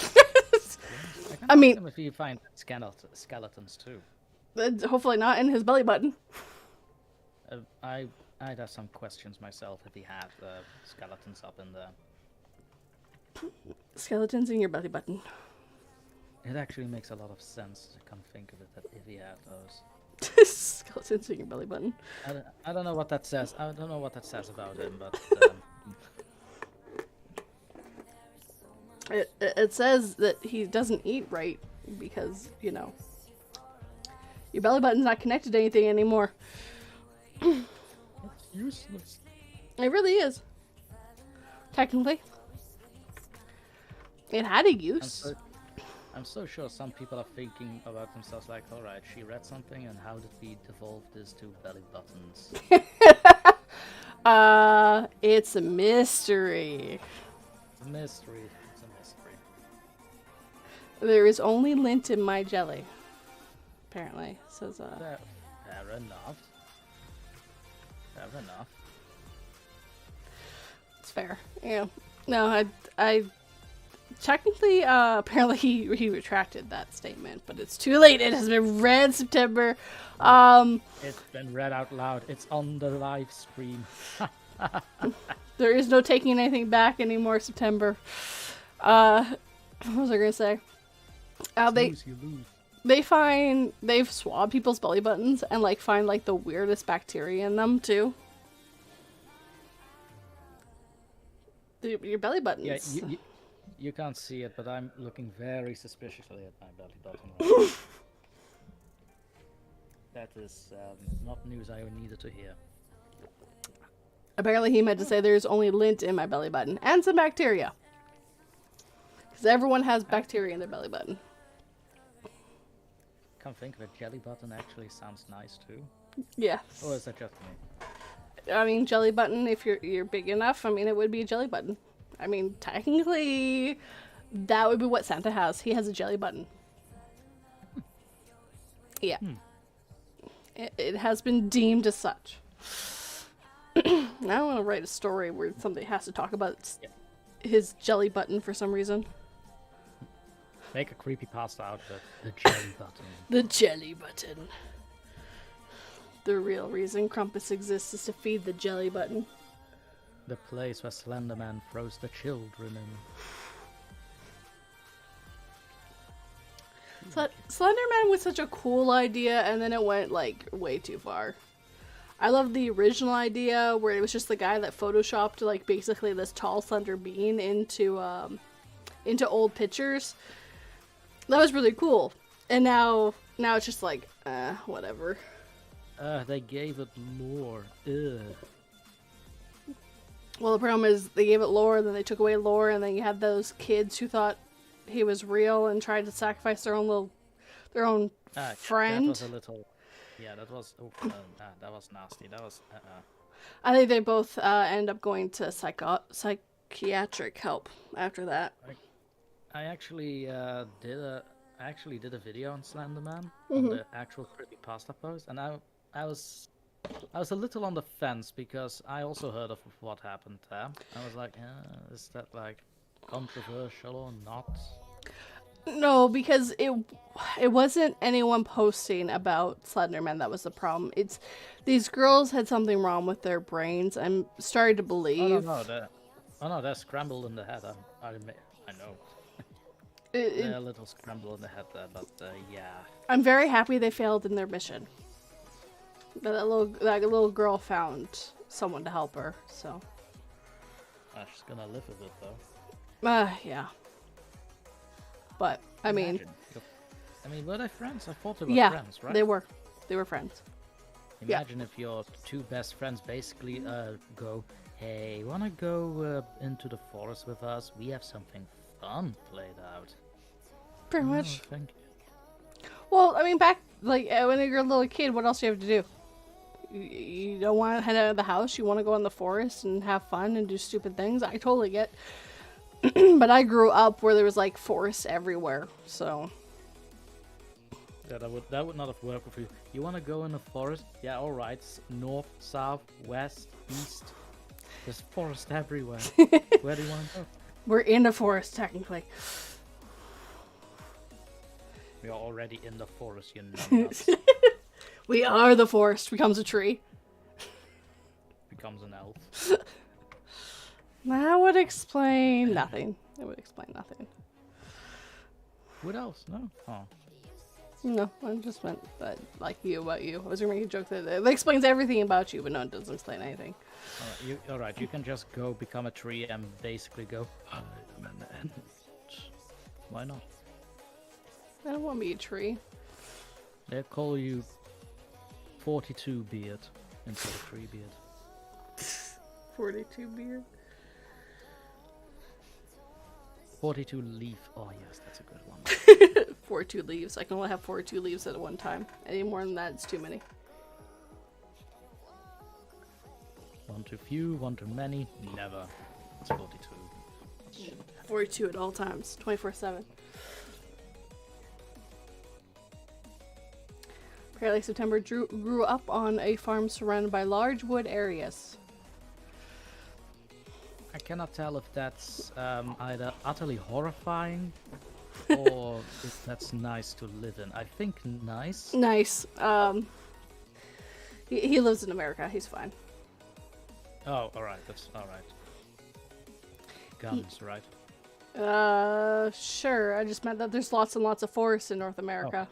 I mean, ask him if you find skeletons too. Hopefully not in his belly button. I'd have some questions myself if he had skeletons up in there. Skeletons in your belly button. It actually makes a lot of sense to come think of it that if he had those. Skeletons in your belly button. I don't know what that says. I don't know what that says about him, but It says that he doesn't eat right because, you know, your belly button's not connected to anything anymore. it's useless. It really is. Technically. It had a use. I'm so sure some people are thinking about themselves like, alright, she read something and how did we devolve this to belly buttons? It's a mystery. Mystery. It's a mystery. There is only lint in my jelly. Apparently, says Fair enough. Fair enough. It's fair. Yeah. No, I technically, apparently he retracted that statement, but it's too late. It has been read, September. It's been read out loud. It's on the live stream. There is no taking anything back anymore, September. What was I gonna say? You lose. They've swabbed people's belly buttons and like find like the weirdest bacteria in them too. Your belly buttons. Yeah, you can't see it, but I'm looking very suspiciously at my belly button. Right now. That is not news I needed to hear. Apparently he meant to say there's only lint in my belly button and some bacteria. Because everyone has bacteria in their belly button. Come think of it, jelly button actually sounds nice too. Yes. Or is that just me? I mean, jelly button, if you're big enough, I mean, it would be a jelly button. I mean, technically, that would be what Santa has. He has a jelly button. Yeah. It has been deemed as such. Now I want to write a story where somebody has to talk about his jelly button for some reason. Make a creepypasta out of it. The jelly button. The jelly button. The real reason Krampus exists is to feed the jelly button. The place where Slenderman throws the children in. Slenderman was such a cool idea, and then it went like way too far. I love the original idea where it was just the guy that photoshopped like basically this tall, slender being into old pictures. That was really cool. And now it's just like, whatever. They gave it lore. Ugh. Well, the problem is they gave it lore, then they took away lore, and then you had those kids who thought he was real and tried to sacrifice their own friend. That was a little. Yeah, that was. Oh, that was nasty. That was. I think they both end up going to psychiatric help after that. I actually did a video on Slenderman on the actual creepypasta post, and I was a little on the fence because I also heard of what happened there. I was like, is that like controversial or not? No, because it wasn't anyone posting about Slenderman that was the problem. It's these girls had something wrong with their brains and started to believe. They're scrambled in the head. I know. They're a little scrambled in the head there, but yeah. I'm very happy they failed in their mission. That little girl found someone to help her, so. She's gonna live with it though. Yeah. But I mean, were they friends? I thought they were friends, right? They were friends. Imagine if your two best friends basically go, hey, wanna go into the forest with us? We have something fun played out. Pretty much. Thank you. Well, I mean, back like when you're a little kid, what else do you have to do? You don't want to head out of the house. You want to go in the forest and have fun and do stupid things. I totally get. But I grew up where there was like forests everywhere, so. Yeah, that would not have worked with you. You want to go in the forest? Yeah, all right. North, south, west, east. There's forest everywhere. Where do you want to go? We're in the forest, technically. We are already in the forest, you nuts. We are the forest. Becomes a tree. Becomes an elf. That would explain nothing. It would explain nothing. What else? No? Oh. No, I just meant that, like, you about you. I was gonna make a joke that explains everything about you, but no, it doesn't explain anything. Alright, you can just go become a tree and basically go, I'm an ant. Why not? I don't want to be a tree. They call you 42 beard instead of tree beard. 42 beard. 42 leaf. Oh yes, that's a good one. 42 leaves. I can only have 42 leaves at one time. Any more than that, it's too many. One too few, one too many. Never. It's 42. 42 at all times, 24/7. Apparently September grew up on a farm surrounded by large wood areas. I cannot tell if that's either utterly horrifying or if that's nice to live in. I think nice. Nice. He lives in America. He's fine. Oh, alright. That's alright. Guns, right? Sure. I just meant that there's lots and lots of forests in North America.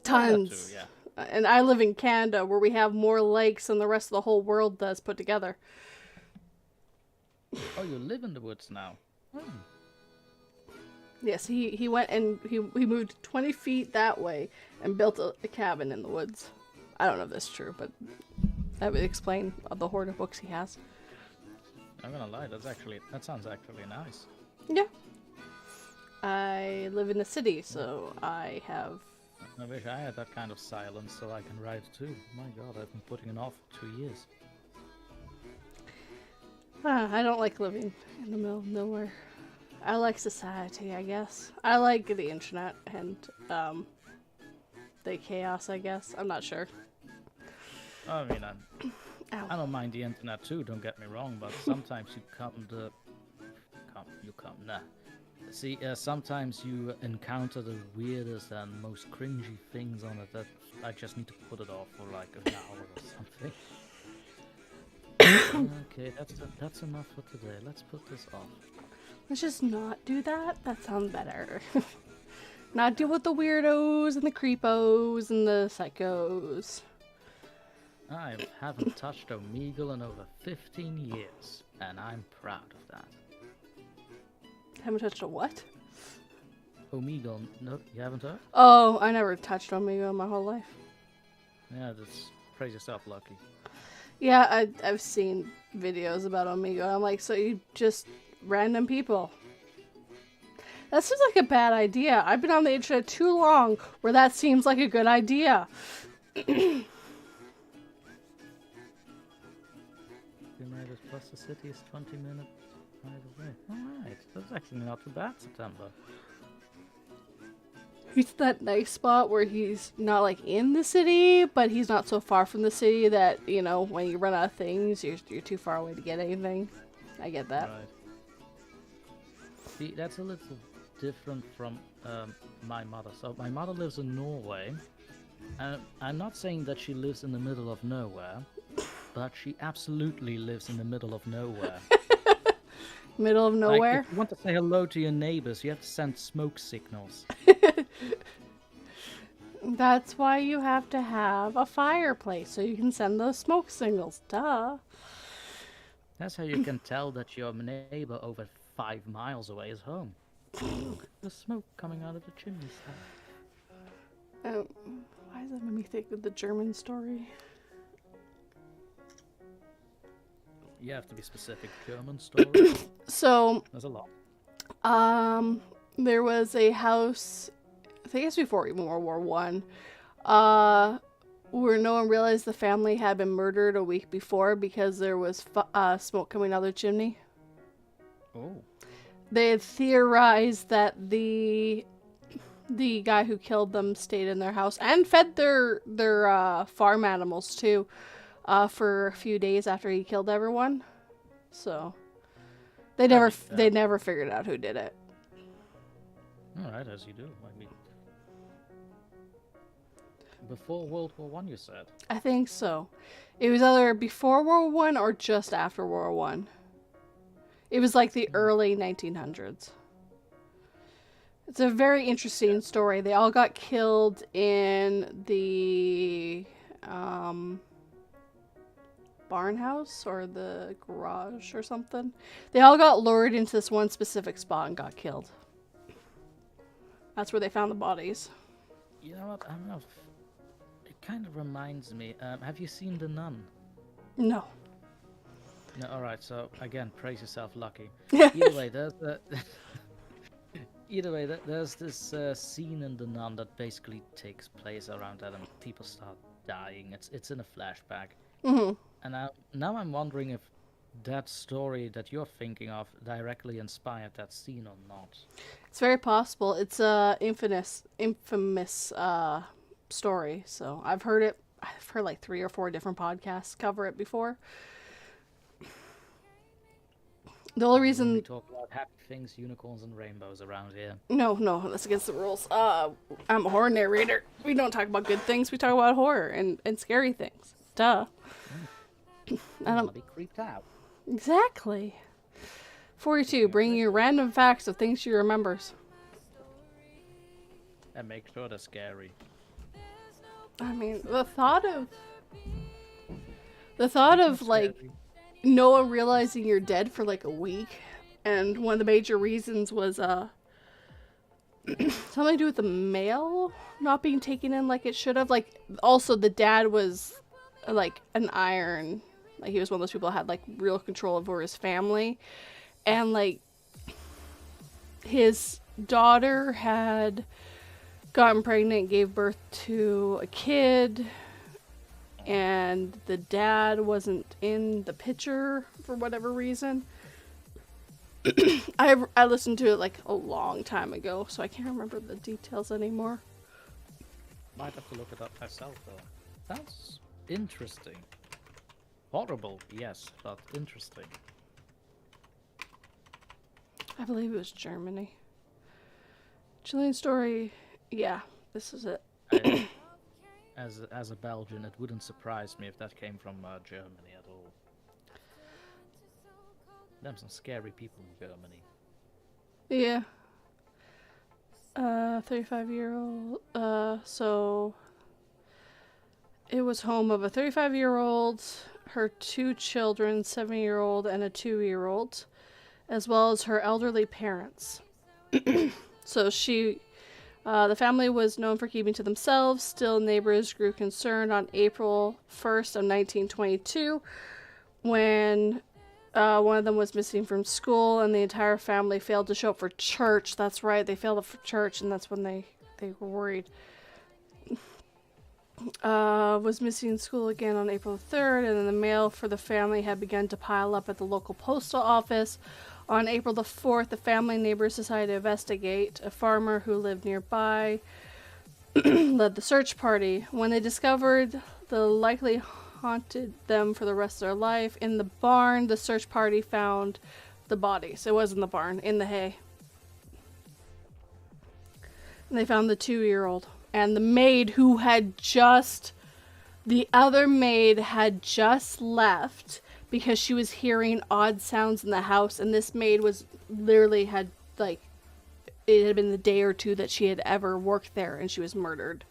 Tons. That too, yeah. And I live in Canada, where we have more lakes than the rest of the whole world does put together. Oh, you live in the woods now. Yes, he went and he moved 20 feet that way and built a cabin in the woods. I don't know if that's true, but that would explain the hoard of books he has. I'm gonna lie, that sounds actually nice. Yeah. I live in the city, so I have... I wish I had that kind of silence so I can write too. My god, I've been putting it off for 2 years. I don't like living in the middle of nowhere. I like society, I guess. I like the internet and the chaos, I guess. I'm not sure. I mean, I don't mind the internet too, don't get me wrong, but sometimes sometimes you encounter the weirdest and most cringy things on it that I just need to put it off for like an hour or something. Okay, that's enough for today. Let's put this off. Let's just not do that. That sounds better. Not deal with the weirdos and the creepos and the psychos. I haven't touched Omegle in over 15 years, and I'm proud of that. Haven't touched a what? Omegle, no, you haven't heard? Oh, I never touched Omegle in my whole life. Yeah, just praise yourself lucky. Yeah, I've seen videos about Omegle. I'm like, so you just random people. That seems like a bad idea. I've been on the internet too long where that seems like a good idea. United plus the city is 20 minutes either way. Alright, that's actually not too bad, September. He's that nice spot where he's not like in the city, but he's not so far from the city that, you know, when you run out of things, you're too far away to get anything. I get that. Right. See, that's a little different from my mother. So my mother lives in Norway. I'm not saying that she lives in the middle of nowhere, but she absolutely lives in the middle of nowhere. Middle of nowhere? Like, if you want to say hello to your neighbors, you have to send smoke signals. That's why you have to have a fireplace, so you can send those smoke signals. Duh. That's how you can tell that your neighbor over 5 miles away is home. Look, the smoke coming out of the chimney stack. Why does that make me think of the German story? You have to be specific. German story. So, there's a lot. there was a house, I think it's before even World War One, where no one realized the family had been murdered a week before because there was smoke coming out of the chimney. Oh. They had theorized that the guy who killed them stayed in their house and fed their farm animals too, for a few days after he killed everyone. So they never figured out who did it. All right, as you do. I mean, before World War One, you said. I think so. It was either before World War One or just after World War One. It was like the early 1900s. It's a very interesting story. They all got killed in the barn house or the garage or something. They all got lured into this one specific spot and got killed. That's where they found the bodies. You know what? I don't know. It kind of reminds me. Have you seen The Nun? No. No. All right. So again, praise yourself, lucky. Either way, there's this scene in The Nun that basically takes place around that, and people start dying. It's in a flashback. Mm-hmm. And now I'm wondering if that story that you're thinking of directly inspired that scene or not. It's very possible. It's a infamous story. So I've heard it. I've heard like 3 or 4 different podcasts cover it before. The only reason we talk about happy things, unicorns, and rainbows around here. No, that's against the rules. I'm a horror narrator. We don't talk about good things. We talk about horror and scary things. Duh. I don't want to be creeped out. Exactly. 42. Bringing you random facts of things she remembers. And make sure they're scary. I mean, the thought of like no one realizing you're dead for like a week, and one of the major reasons was something to do with the mail not being taken in like it should have. Like, also the dad was like an iron, like he was one of those people that had like real control over his family, and like his daughter had gotten pregnant, gave birth to a kid, and the dad wasn't in the picture for whatever reason. I listened to it like a long time ago, so I can't remember the details anymore. Might have to look it up myself though. Sounds interesting. Horrible, yes, but interesting. I believe it was Germany. Chilean story. Yeah, this is it. As a Belgian, it wouldn't surprise me if that came from Germany at all. Them some scary people in Germany. Yeah. 35-year-old. So it was home of a 35-year-old, her 2 children, 7-year-old and a 2-year-old, as well as her elderly parents. So the family was known for keeping to themselves. Still, neighbors grew concerned on April 1st of 1922 when one of them was missing from school and the entire family failed to show up for church. That's right, they failed up for church, and that's when they were worried. Was missing in school again on April 3rd, and then the mail for the family had begun to pile up at the local postal office. On April the 4th, the family and neighbors decided to investigate. A farmer who lived nearby led the search party. When they discovered the likely haunted them for the rest of their life, in the barn, the search party found the bodies. It was in the barn, in the hay. And they found the 2-year-old. And the maid who the other maid had just left because she was hearing odd sounds in the house, and this maid was literally it had been the day or 2 that she had ever worked there, and she was murdered.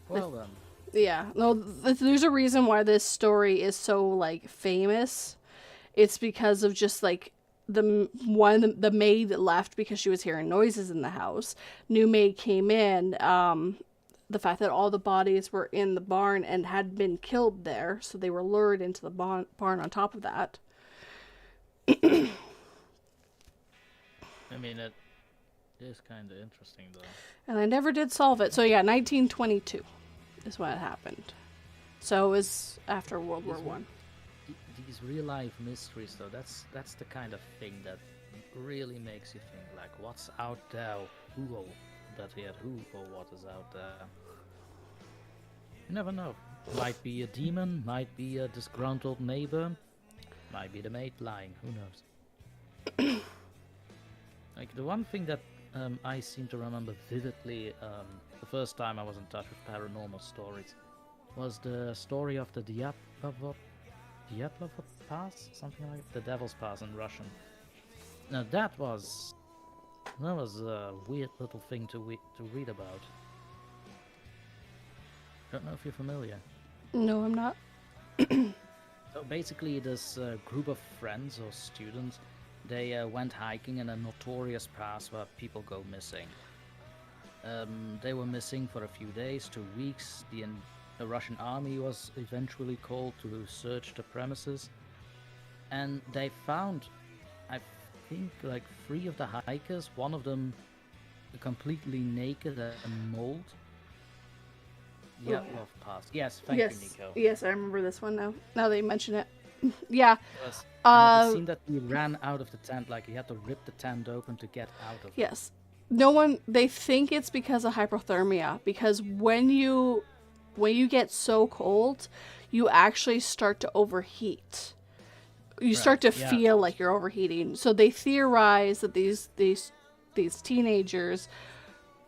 Well then. Yeah, no, there's a reason why this story is so like famous. It's because of just like the maid that left because she was hearing noises in the house. New maid came in. The fact that all the bodies were in the barn and had been killed there, so they were lured into the barn on top of that. I mean, it is kind of interesting, though. And I never did solve it. So yeah, 1922 is when it happened. So it was after World War One. These real-life mysteries, though, that's the kind of thing that really makes you think, like, what's out there? Who or what is out there? You never know. Might be a demon, might be a disgruntled neighbor, might be the maid lying, who knows. Like, the one thing that I seem to remember vividly, the first time I was in touch with paranormal stories, was the story of the Dyatlov Pass? Something like it? The Devil's Pass in Russian. Now that was a weird little thing to read about. Don't know if you're familiar. No, I'm not. So basically, this group of friends or students, they went hiking in a notorious pass where people go missing. They were missing for a few days, 2 weeks. The Russian army was eventually called to search the premises, and they found, I think, like 3 of the hikers. One of them completely naked and mold. Yeah, love pass. Yes, thank you, Nico. Yes, I remember this one now. Now that you mention it. Yeah. Yes. It seemed that he ran out of the tent, like he had to rip the tent open to get out of it. Yes. They think it's because of hypothermia, because when you get so cold, you actually start to overheat. You start to feel like you're overheating. So they theorize that these teenagers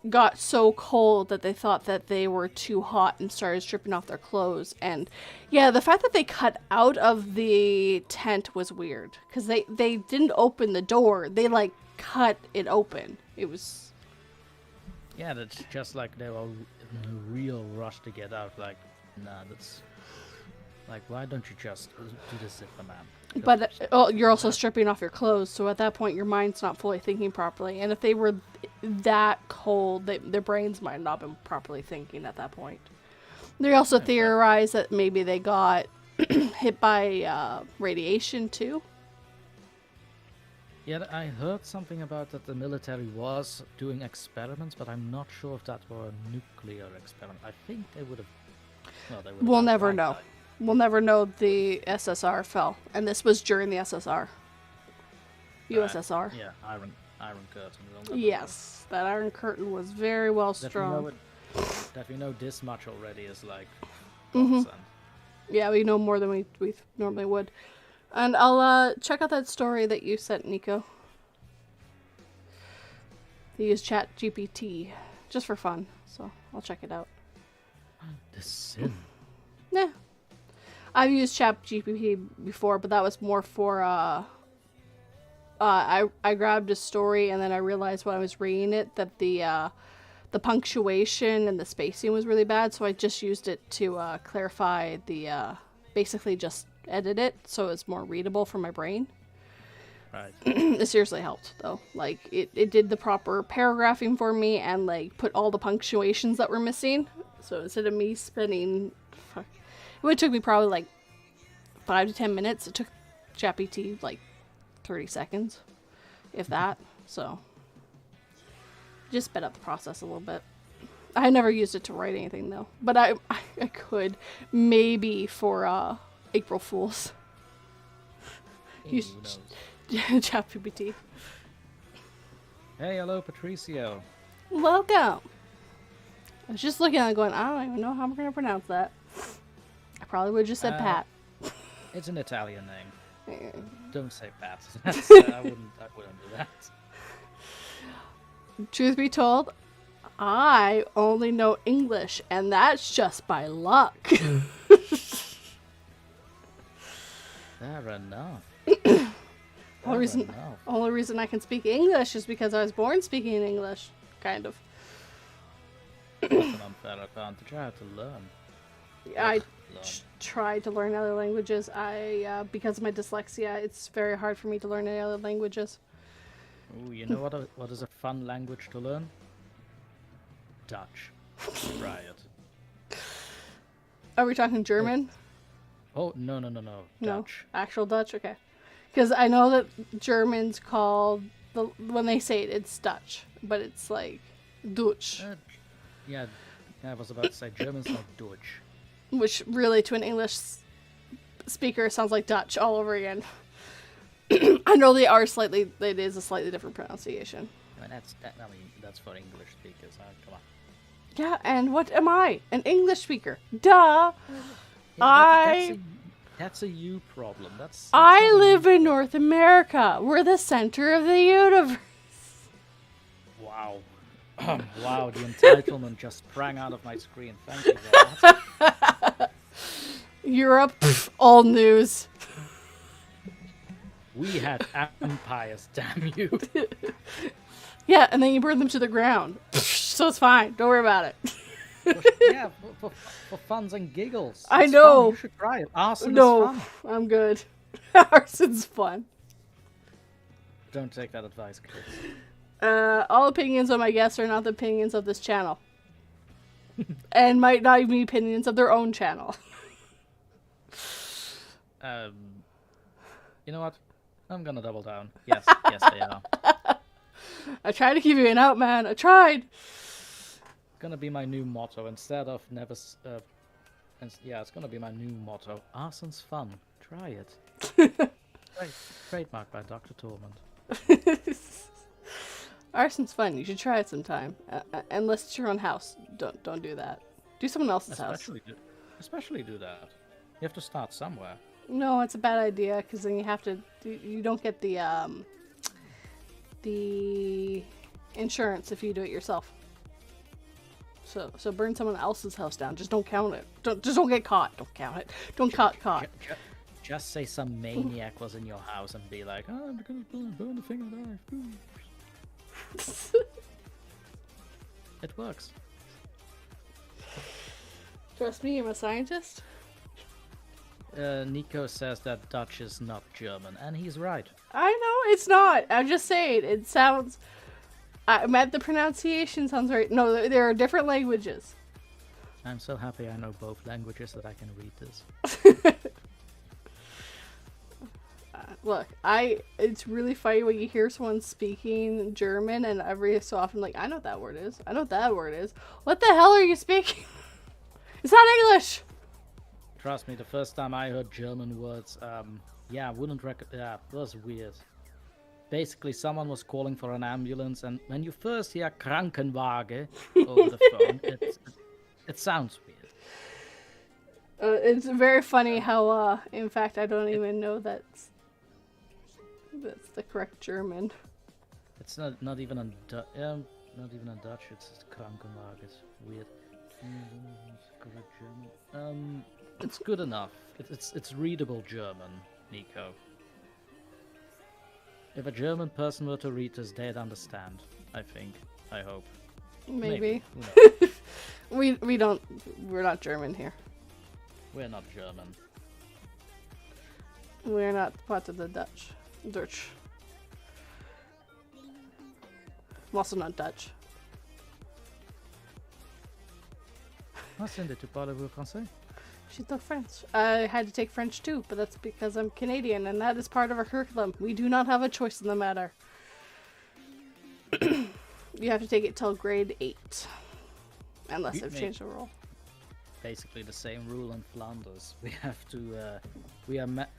got so cold that they thought that they were too hot and started stripping off their clothes. And yeah, the fact that they cut out of the tent was weird, because they didn't open the door. They like cut it open. It was... Yeah, that's just like they were in a real rush to get out. Like, nah, that's... Like, why don't you just do this if a man? But you're also stripping off your clothes, so at that point your mind's not fully thinking properly. And if they were that cold, their brains might not have been properly thinking at that point. They also theorize that maybe they got hit by radiation too. Yeah, I heard something about that the military was doing experiments, but I'm not sure if that were a nuclear experiment. I think they would have... We'll never know. We'll never know. The SSR fell, and this was during the SSR. USSR. Yeah, Iron Curtain. Yes, that Iron Curtain was very well strong. That we know this much already is like... Yeah, we know more than we normally would. And I'll check out that story that you sent, Nico. They use ChatGPT just for fun, so I'll check it out. The sin. Nah. I've used ChatGPT before, but that was more for I grabbed a story and then I realized when I was reading it that the punctuation and the spacing was really bad, so I just used it to clarify the basically just edit it so it's more readable for my brain. Right. It seriously helped though. Like it did the proper paragraphing for me and like put all the punctuations that were missing. So instead of me spending it took me probably like 5 to 10 minutes. It took ChatGPT like 30 seconds, if that. So just sped up the process a little bit. I never used it to write anything though, but I could maybe for April Fools. Use ChatGPT. Hey, hello, Patricio. Welcome. I was just looking at it going, I don't even know how I'm going to pronounce that. I probably would have just said Pat. It's an Italian name. Don't say Pat. I wouldn't do that. Truth be told, I only know English, and that's just by luck. Fair enough. Only reason I can speak English is because I was born speaking English, kind of. That's an unfair advantage. I had to learn. I tried to learn other languages. Because of my dyslexia, it's very hard for me to learn any other languages. Ooh, you know what is a fun language to learn? Dutch. Try it. Are we talking German? Oh, no. Dutch. No, actual Dutch? Okay. Because I know that Germans call, when they say it, it's Dutch. But it's like Dutch. Yeah, I was about to say German's like Deutsch. Which really, to an English speaker, sounds like Dutch all over again. I know it is a slightly different pronunciation. I mean, that's for English speakers. Come on. Yeah, and what am I? An English speaker. Duh! Yeah, that's a you problem. I live in North America. We're the center of the universe. Wow. Wow, the entitlement just sprang out of my screen. Thank you for that. Europe, all news. We had empires, damn you. Yeah, and then you burn them to the ground. So it's fine. Don't worry about it. Yeah, for funs and giggles. I It's know. fun. You should try it. Arson No, is fun. I'm good. Arson's fun. Don't take that advice, kids. All opinions of my guests are not the opinions of this channel. And might not even be opinions of their own channel. You know what? I'm gonna double down. Yes, yes, they are. I tried to keep you out, man. I tried. Gonna be my new motto instead of never. Yeah, it's gonna be my new motto. Arson's fun. Try it. Trademark by Dr. Torment. Arson's fun. You should try it sometime. Unless it's your own house. Don't do that. Do someone else's house. Especially do that. You have to start somewhere. No, it's a bad idea because then you have to. You don't get the insurance if you do it yourself. So burn someone else's house down. Just don't count it. Don't get caught. Don't count it. Don't caught. Just say some maniac was in your house and be like, oh, I'm gonna burn the thing alive. It works. Trust me, I'm a scientist. Nico says that Dutch is not German, and he's right. I know it's not. I'm just saying it sounds. I meant the pronunciation sounds right. No, there are different languages. I'm so happy I know both languages that I can read this. Look, it's really funny when you hear someone speaking German and every so often like, I know what that word is. I know what that word is. What the hell are you speaking? It's not English! Trust me, the first time I heard German words, yeah, it was weird. Basically, someone was calling for an ambulance, and when you first hear Krankenwagen over the phone, it sounds weird. It's very funny how, in fact, I don't even know that's the correct German. It's not even in Dutch. It's just Krankenwagen. It's weird. Correct German. It's good enough. It's readable German, Nico. If a German person were to read this, they'd understand. I think. I hope. Maybe. We're not German here. We're not German. We're not part of the Dutch. I'm also not Dutch. Tu parles français? She took French. I had to take French too, but that's because I'm Canadian, and that is part of our curriculum. We do not have a choice in the matter. You have to take it till grade 8. Unless they've changed the rule. Basically the same rule in Flanders. We have to,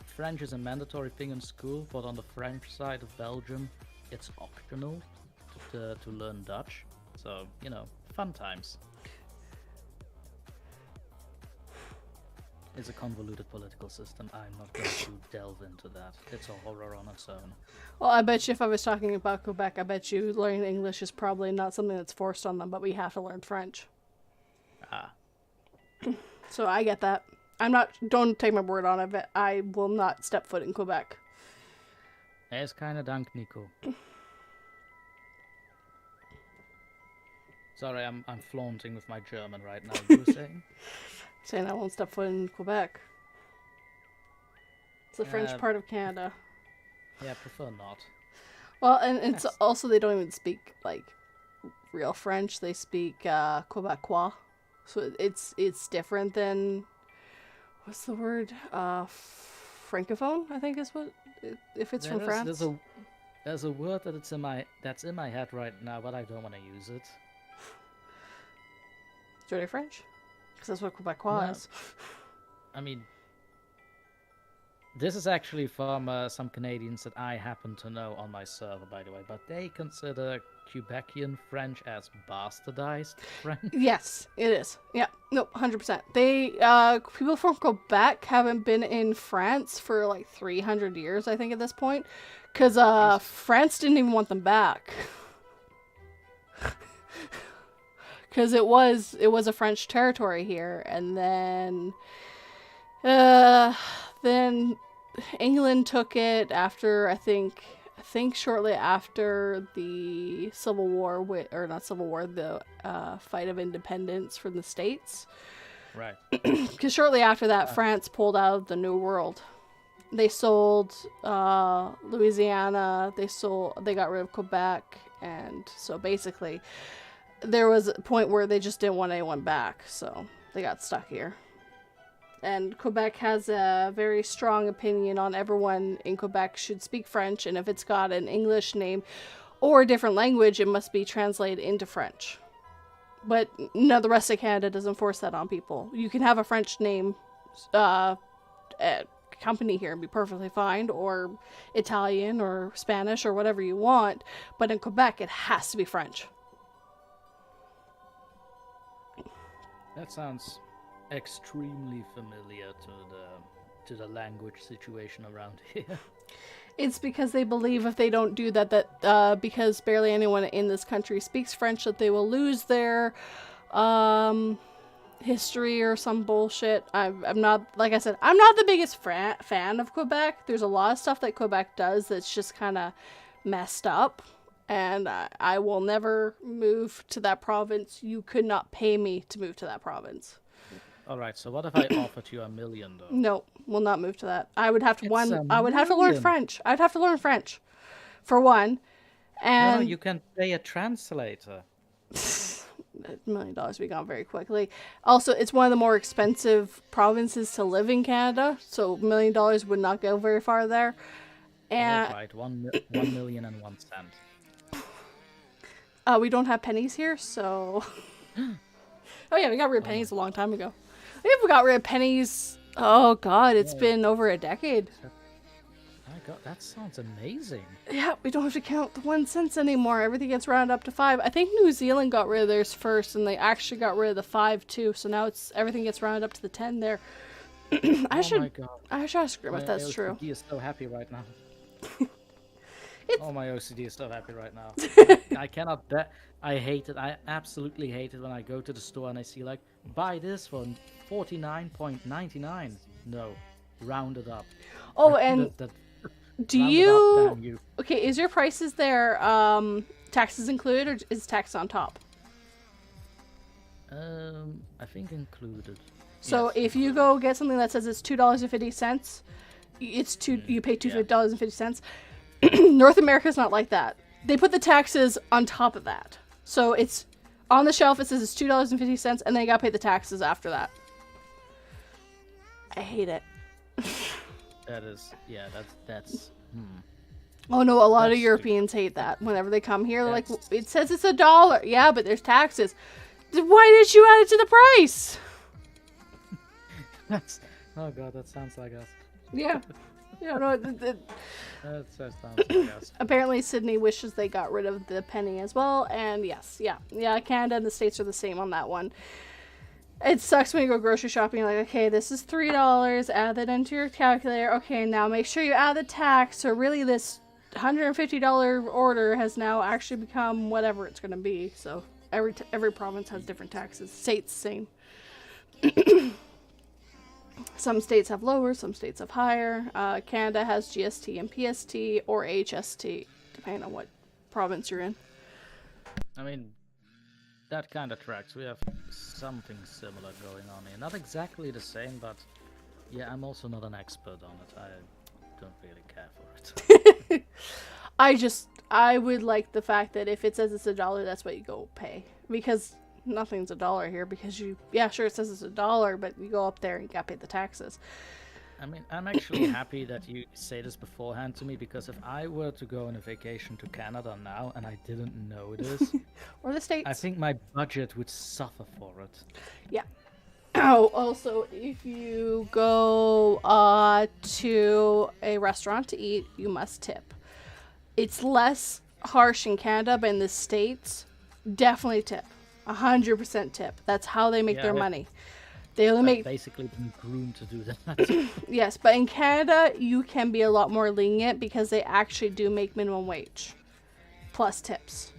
French is a mandatory thing in school, but on the French side of Belgium, it's optional to learn Dutch. So, you know, fun times. It's a convoluted political system. I'm not going to delve into that. It's a horror on its own. Well, I bet you if I was talking about Quebec, I bet you learning English is probably not something that's forced on them, but we have to learn French. Ah. So I get that. Don't take my word on it, but I will not step foot in Quebec. Er is keine Dank, Nico. Sorry, I'm flaunting with my German right now. You were saying? Saying I won't step foot in Quebec. It's the French part of Canada. Yeah, I prefer not. Well, and it's also they don't even speak like real French. They speak Quebecois, so it's different than what's the word? Francophone, I think is what if it's from France. There's a word that's in my head right now, but I don't want to use it. Dirty French. That's what Quebecois is. I mean, this is actually from some Canadians that I happen to know on my server, by the way, but they consider Quebecian French as bastardized French. Yes, it is. Yeah, no, 100%. They, people from Quebec haven't been in France for like 300 years, I think, at this point, because France didn't even want them back. Because it was a French territory here, and then England took it after, I think shortly after the Civil War, or not Civil War, the fight of independence from the States. Right. Because shortly after that, France pulled out of the New World. They sold Louisiana. They got rid of Quebec, and so basically, there was a point where they just didn't want anyone back, so they got stuck here. And Quebec has a very strong opinion on everyone in Quebec should speak French, and if it's got an English name or a different language, it must be translated into French. But no, the rest of Canada doesn't force that on people. You can have a French name company here and be perfectly fine, or Italian or Spanish or whatever you want, but in Quebec it has to be French. That sounds extremely familiar to the language situation around here. It's because they believe if they don't do that because barely anyone in this country speaks French, that they will lose their history or some bullshit. I'm not, like I said, I'm not the biggest fan of Quebec. There's a lot of stuff that Quebec does that's just kind of messed up, and I will never move to that province. You could not pay me to move to that province. All right, so what if I offered you $1 million, though? No, will not move to that. I would have to I would have to learn French. I'd have to learn French, for one. And No, you can pay a translator. $1 million would be gone very quickly. Also, it's one of the more expensive provinces to live in Canada, so $1 million would not go very far there. And Right, 1,000,001 cent. we don't have pennies here, so. Oh yeah, we got rid of pennies a long time ago. We got rid of pennies. Oh god, it's been over a decade. My god, that sounds amazing. Yeah, we don't have to count the 1 cents anymore. Everything gets rounded up to 5. I think New Zealand got rid of theirs first, and they actually got rid of the 5 too. So now everything gets rounded up to the 10 there. I should ask her if that's true. My OCD is so happy right now. Oh, my OCD is so happy right now. I cannot bet. I hate it. I absolutely hate it when I go to the store and I see like, buy this for 49.99. No, round it up. Oh, and do you? Okay, is your prices there taxes included, or is tax on top? I think included. So yes, if you go get something that says it's $2.50, you pay $2.50. North America's not like that. They put the taxes on top of that. So it's on the shelf, it says it's $2.50, and then you gotta pay the taxes after that. I hate it. That's. Oh no, a lot of Europeans hate that. Whenever they come here, they're like, it says it's $1. Yeah, but there's taxes. Why did you add it to the price? Oh god, that sounds like us. Yeah. Yeah, no, That sounds like us. apparently Sydney wishes they got rid of the penny as well, and yes, yeah, Canada and the States are the same on that one. It sucks when you go grocery shopping, you're like, okay, this is $3, add that into your calculator, okay, now make sure you add the tax, so really this $150 order has now actually become whatever it's going to be, so every province has different taxes. States, same. Some states have lower, some states have higher. Canada has GST and PST or HST, depending on what province you're in. I mean, that kind of tracks. We have something similar going on here. Not exactly the same, but yeah, I'm also not an expert on it. I don't really care for it. I would like the fact that if it says it's $1, that's what you go pay. Because nothing's $1 here, because sure, it says it's $1, but you go up there and you gotta pay the taxes. I mean, I'm actually happy that you say this beforehand to me, because if I were to go on a vacation to Canada now and I didn't know this, or the States, I think my budget would suffer for it. Yeah. Oh, also, if you go to a restaurant to eat, you must tip. It's less harsh in Canada, but in the States, definitely tip. 100% tip. That's how they make their money. They only make basically been groomed to do that. Yes, but in Canada you can be a lot more lenient because they actually do make minimum wage plus tips.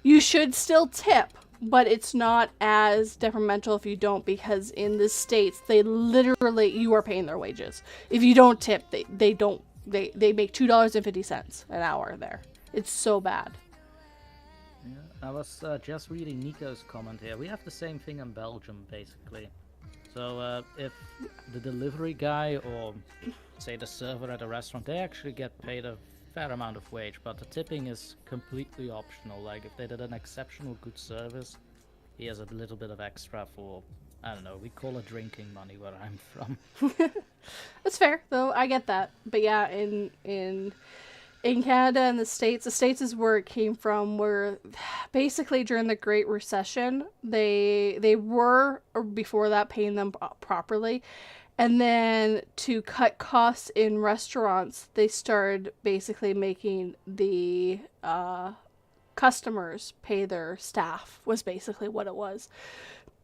You should still tip, but it's not as detrimental if you don't, because in the States, they literally, you are paying their wages. If you don't tip, they make $2.50 an hour there. It's so bad. Yeah, I was just reading Nico's comment here. We have the same thing in Belgium, basically. So if the delivery guy or, say, the server at a restaurant, they actually get paid a fair amount of wage, but the tipping is completely optional. Like, if they did an exceptional good service, he has a little bit of extra for, I don't know, we call it drinking money where I'm from. That's fair, though. I get that. But yeah, in Canada and the States is where it came from, where basically during the Great Recession, they were, or before that, paying them properly. And then to cut costs in restaurants, they started basically making the customers pay their staff, was basically what it was.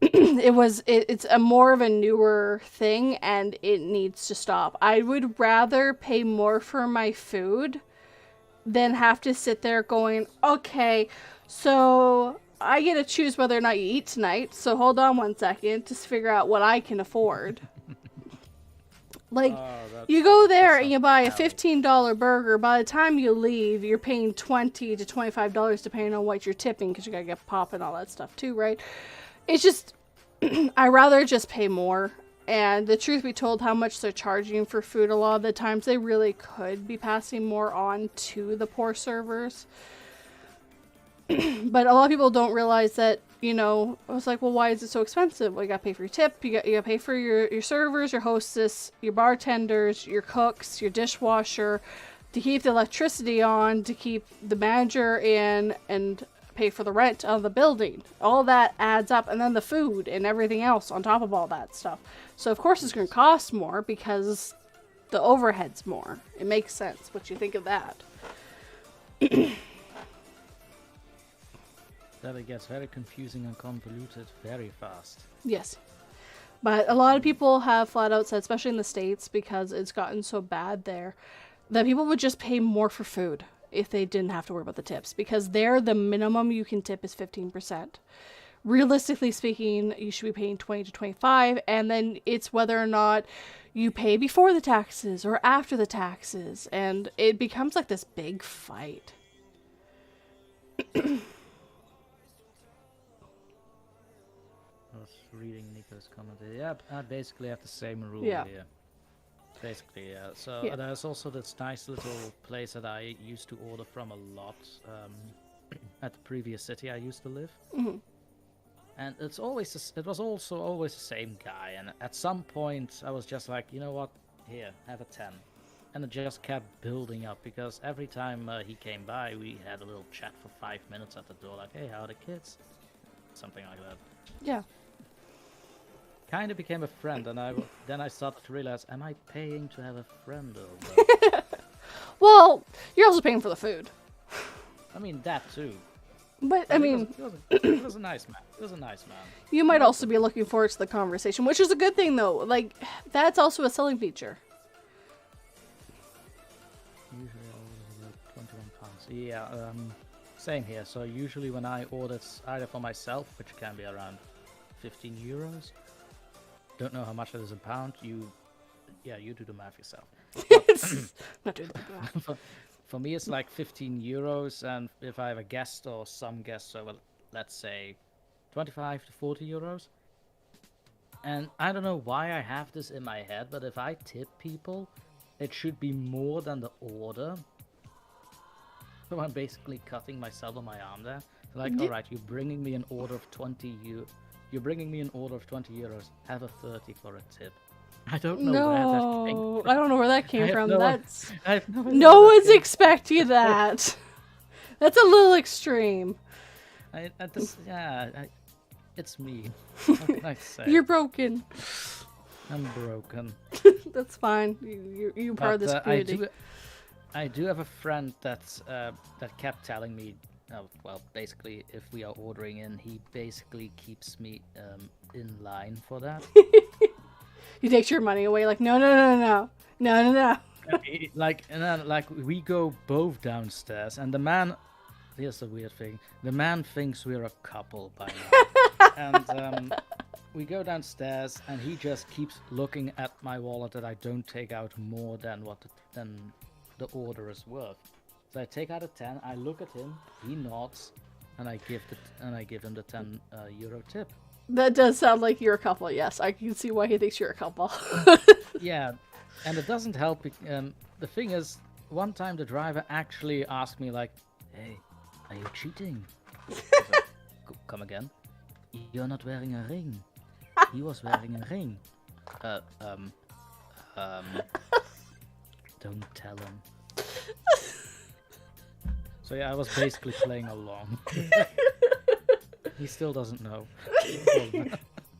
It's a more of a newer thing, and it needs to stop. I would rather pay more for my food than have to sit there going, okay, so I get to choose whether or not you eat tonight, so hold on one second to figure out what I can afford. Like, you go there and you buy a $15 burger. By the time you leave, you're paying $20 to $25 depending on what you're tipping, because you gotta get pop and all that stuff too, right? It's just, I'd rather just pay more. And the truth be told, how much they're charging for food, a lot of the times they really could be passing more on to the poor servers. But a lot of people don't realize that, you know, I was like, well, why is it so expensive? Well, you gotta pay for your tip, you gotta pay for your servers, your hostess, your bartenders, your cooks, your dishwasher, to keep the electricity on, to keep the manager in, and pay for the rent of the building. All that adds up, and then the food and everything else on top of all that stuff. So of course it's gonna cost more because the overhead's more. It makes sense. What you think of that? That it gets very confusing and convoluted very fast. Yes. But a lot of people have flat out said, especially in the States, because it's gotten so bad there, that people would just pay more for food if they didn't have to worry about the tips. Because there, the minimum you can tip is 15%. Realistically speaking, you should be paying 20 to 25, and then it's whether or not you pay before the taxes or after the taxes, and it becomes like this big fight. I was reading Nico's comment. Yeah, I basically have the same rule Yeah. here. Basically, yeah. So Yeah. there's also this nice little place that I used to order from a lot at the previous city I used to live. Mm-hmm. And it was also always the same guy. And at some point, I was just like, you know what? Here, have a 10. And it just kept building up, because every time he came by, we had a little chat for 5 minutes at the door, like, hey, how are the kids? Something like that. Yeah. Kind of became a friend, and then I started to realize, am I paying to have a friend over? Well, you're also paying for the food. I mean, that too. But, I mean, He was a nice man. He was a nice man. you might also be looking forward to the conversation, which is a good thing, though. Like, that's also a selling feature. Usually I order about £21. Yeah, same here. So usually when I order either for myself, which can be around 15 euros, don't know how much that is in pound. You do the math yourself. Not doing that. For me, it's like 15 euros, and if I have a guest or some guests over, let's say 25 to 40 euros. And I don't know why I have this in my head, but if I tip people, it should be more than the order. So I'm basically cutting myself on my arm there. Like, all right, you're bringing me an order of 20 You're bringing me an order of 20 euros. Have a 30 for a tip. I don't know where that came from. I don't know where that came from. I have no idea No where that one's came expecting that. That's a little extreme. It's me. What can I say? You're broken. I'm broken. That's fine. You're part of this community. I do have a friend that kept telling me, basically, if we are ordering in, he basically keeps me in line for that. He takes your money away, like, no. Like we go both downstairs, and the man, here's the weird thing. The man thinks we're a couple by now. And we go downstairs, and he just keeps looking at my wallet that I don't take out more than than the order is worth. So I take out a 10, I look at him, he nods, and I give him the 10 euro tip. That does sound like you're a couple, yes. I can see why he thinks you're a couple. Yeah, and it doesn't help. The thing is, one time the driver actually asked me, like, hey, are you cheating? I was like, come again? You're not wearing a ring. He was wearing a ring. Don't tell him. So yeah, I was basically playing along. He still doesn't know.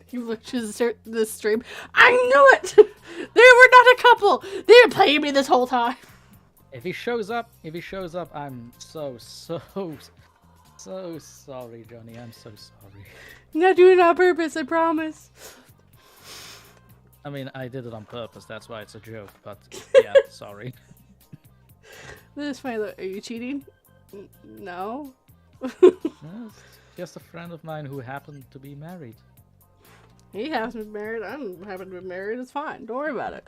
He looked at the stream. I knew it! They were not a couple! They were playing me this whole time! If he shows up, I'm so sorry, Johnny. I'm so sorry. I'm not doing it on purpose, I promise. I mean, I did it on purpose. That's why it's a joke. But yeah, sorry. This is funny though. Are you cheating? No. No, it's just a friend of mine who happened to be married. He happens to be married. I don't happen to be married. It's fine. Don't worry about it.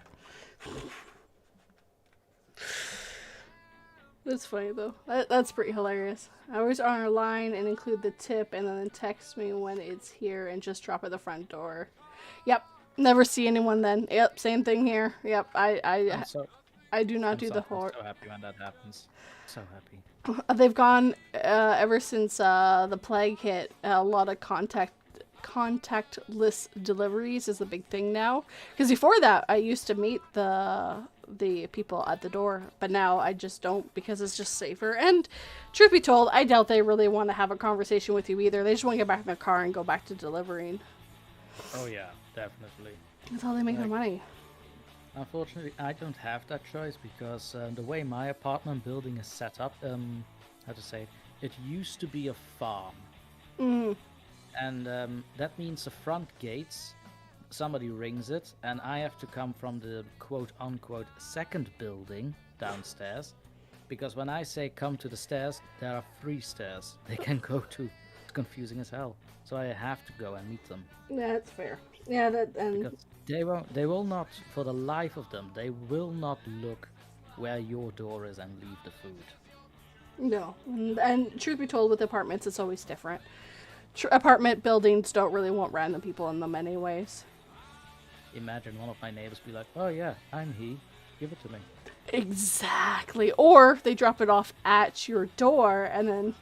That's funny though. That's pretty hilarious. I always honor a line and include the tip, and then text me when it's here and just drop at the front door. Yep. Never see anyone then. Yep. Same thing here. Yep. I do not do the whole. I'm so happy when that happens. So happy. They've gone ever since the plague hit. A lot of contactless deliveries is a big thing now. Because before that, I used to meet the people at the door, but now I just don't because it's just safer. And truth be told, I doubt they really want to have a conversation with you either. They just want to get back in their car and go back to delivering. Oh yeah, definitely. That's how they make their money. Unfortunately, I don't have that choice because the way my apartment building is set up, how to say, it used to be a farm. Mm. And that means the front gates, somebody rings it, and I have to come from the quote-unquote second building downstairs, because when I say come to the stairs, there are 3 stairs they can go to. It's confusing as hell. So I have to go and meet them. Yeah, that's fair. Yeah, because they will not, for the life of them, they will not look where your door is and leave the food. No, and truth be told, with apartments, it's always different. Apartment buildings don't really want random people in them anyways. Imagine one of my neighbors be like, oh yeah, I'm he, give it to me. Exactly. Or they drop it off at your door and then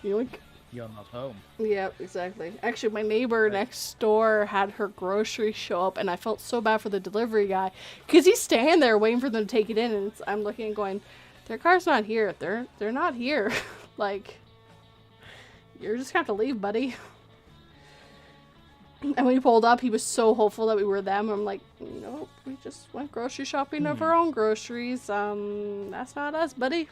yoink. You're not home. Yeah, exactly. Actually, my neighbor next door had her groceries show up, and I felt so bad for the delivery guy because he's standing there waiting for them to take it in, and I'm looking and going, their car's not here. They're not here. Like, you're just gonna have to leave, buddy. And when he pulled up, he was so hopeful that we were them. I'm like, nope, we just went grocery shopping of our own groceries. That's not us, buddy.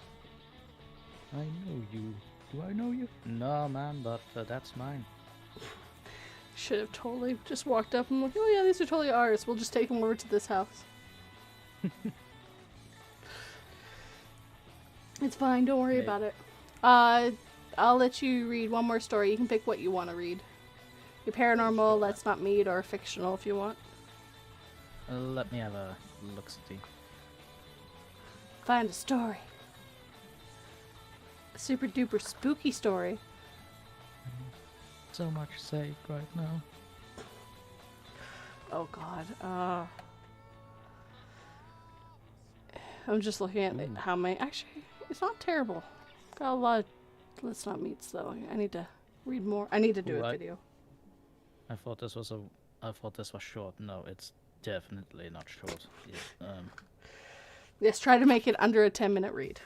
I know you. Do I know you? No, man, but that's mine. Should have totally just walked up and like, oh yeah, these are totally ours. We'll just take them over to this house. It's fine. Don't worry about it. I'll let you read one more story. You can pick what you want to read. Your paranormal, Let's Not Meet, or fictional if you want. Let me have a look-see. Find a story. A super duper spooky story. So much safe right now. Oh god. I'm just looking at how many. Actually, it's not terrible. Got a lot of Let's Not Meets though. I need to read more. I need to do a video. I thought this was short. No, it's definitely not short. Yeah, Yes, try to make it under a 10-minute read.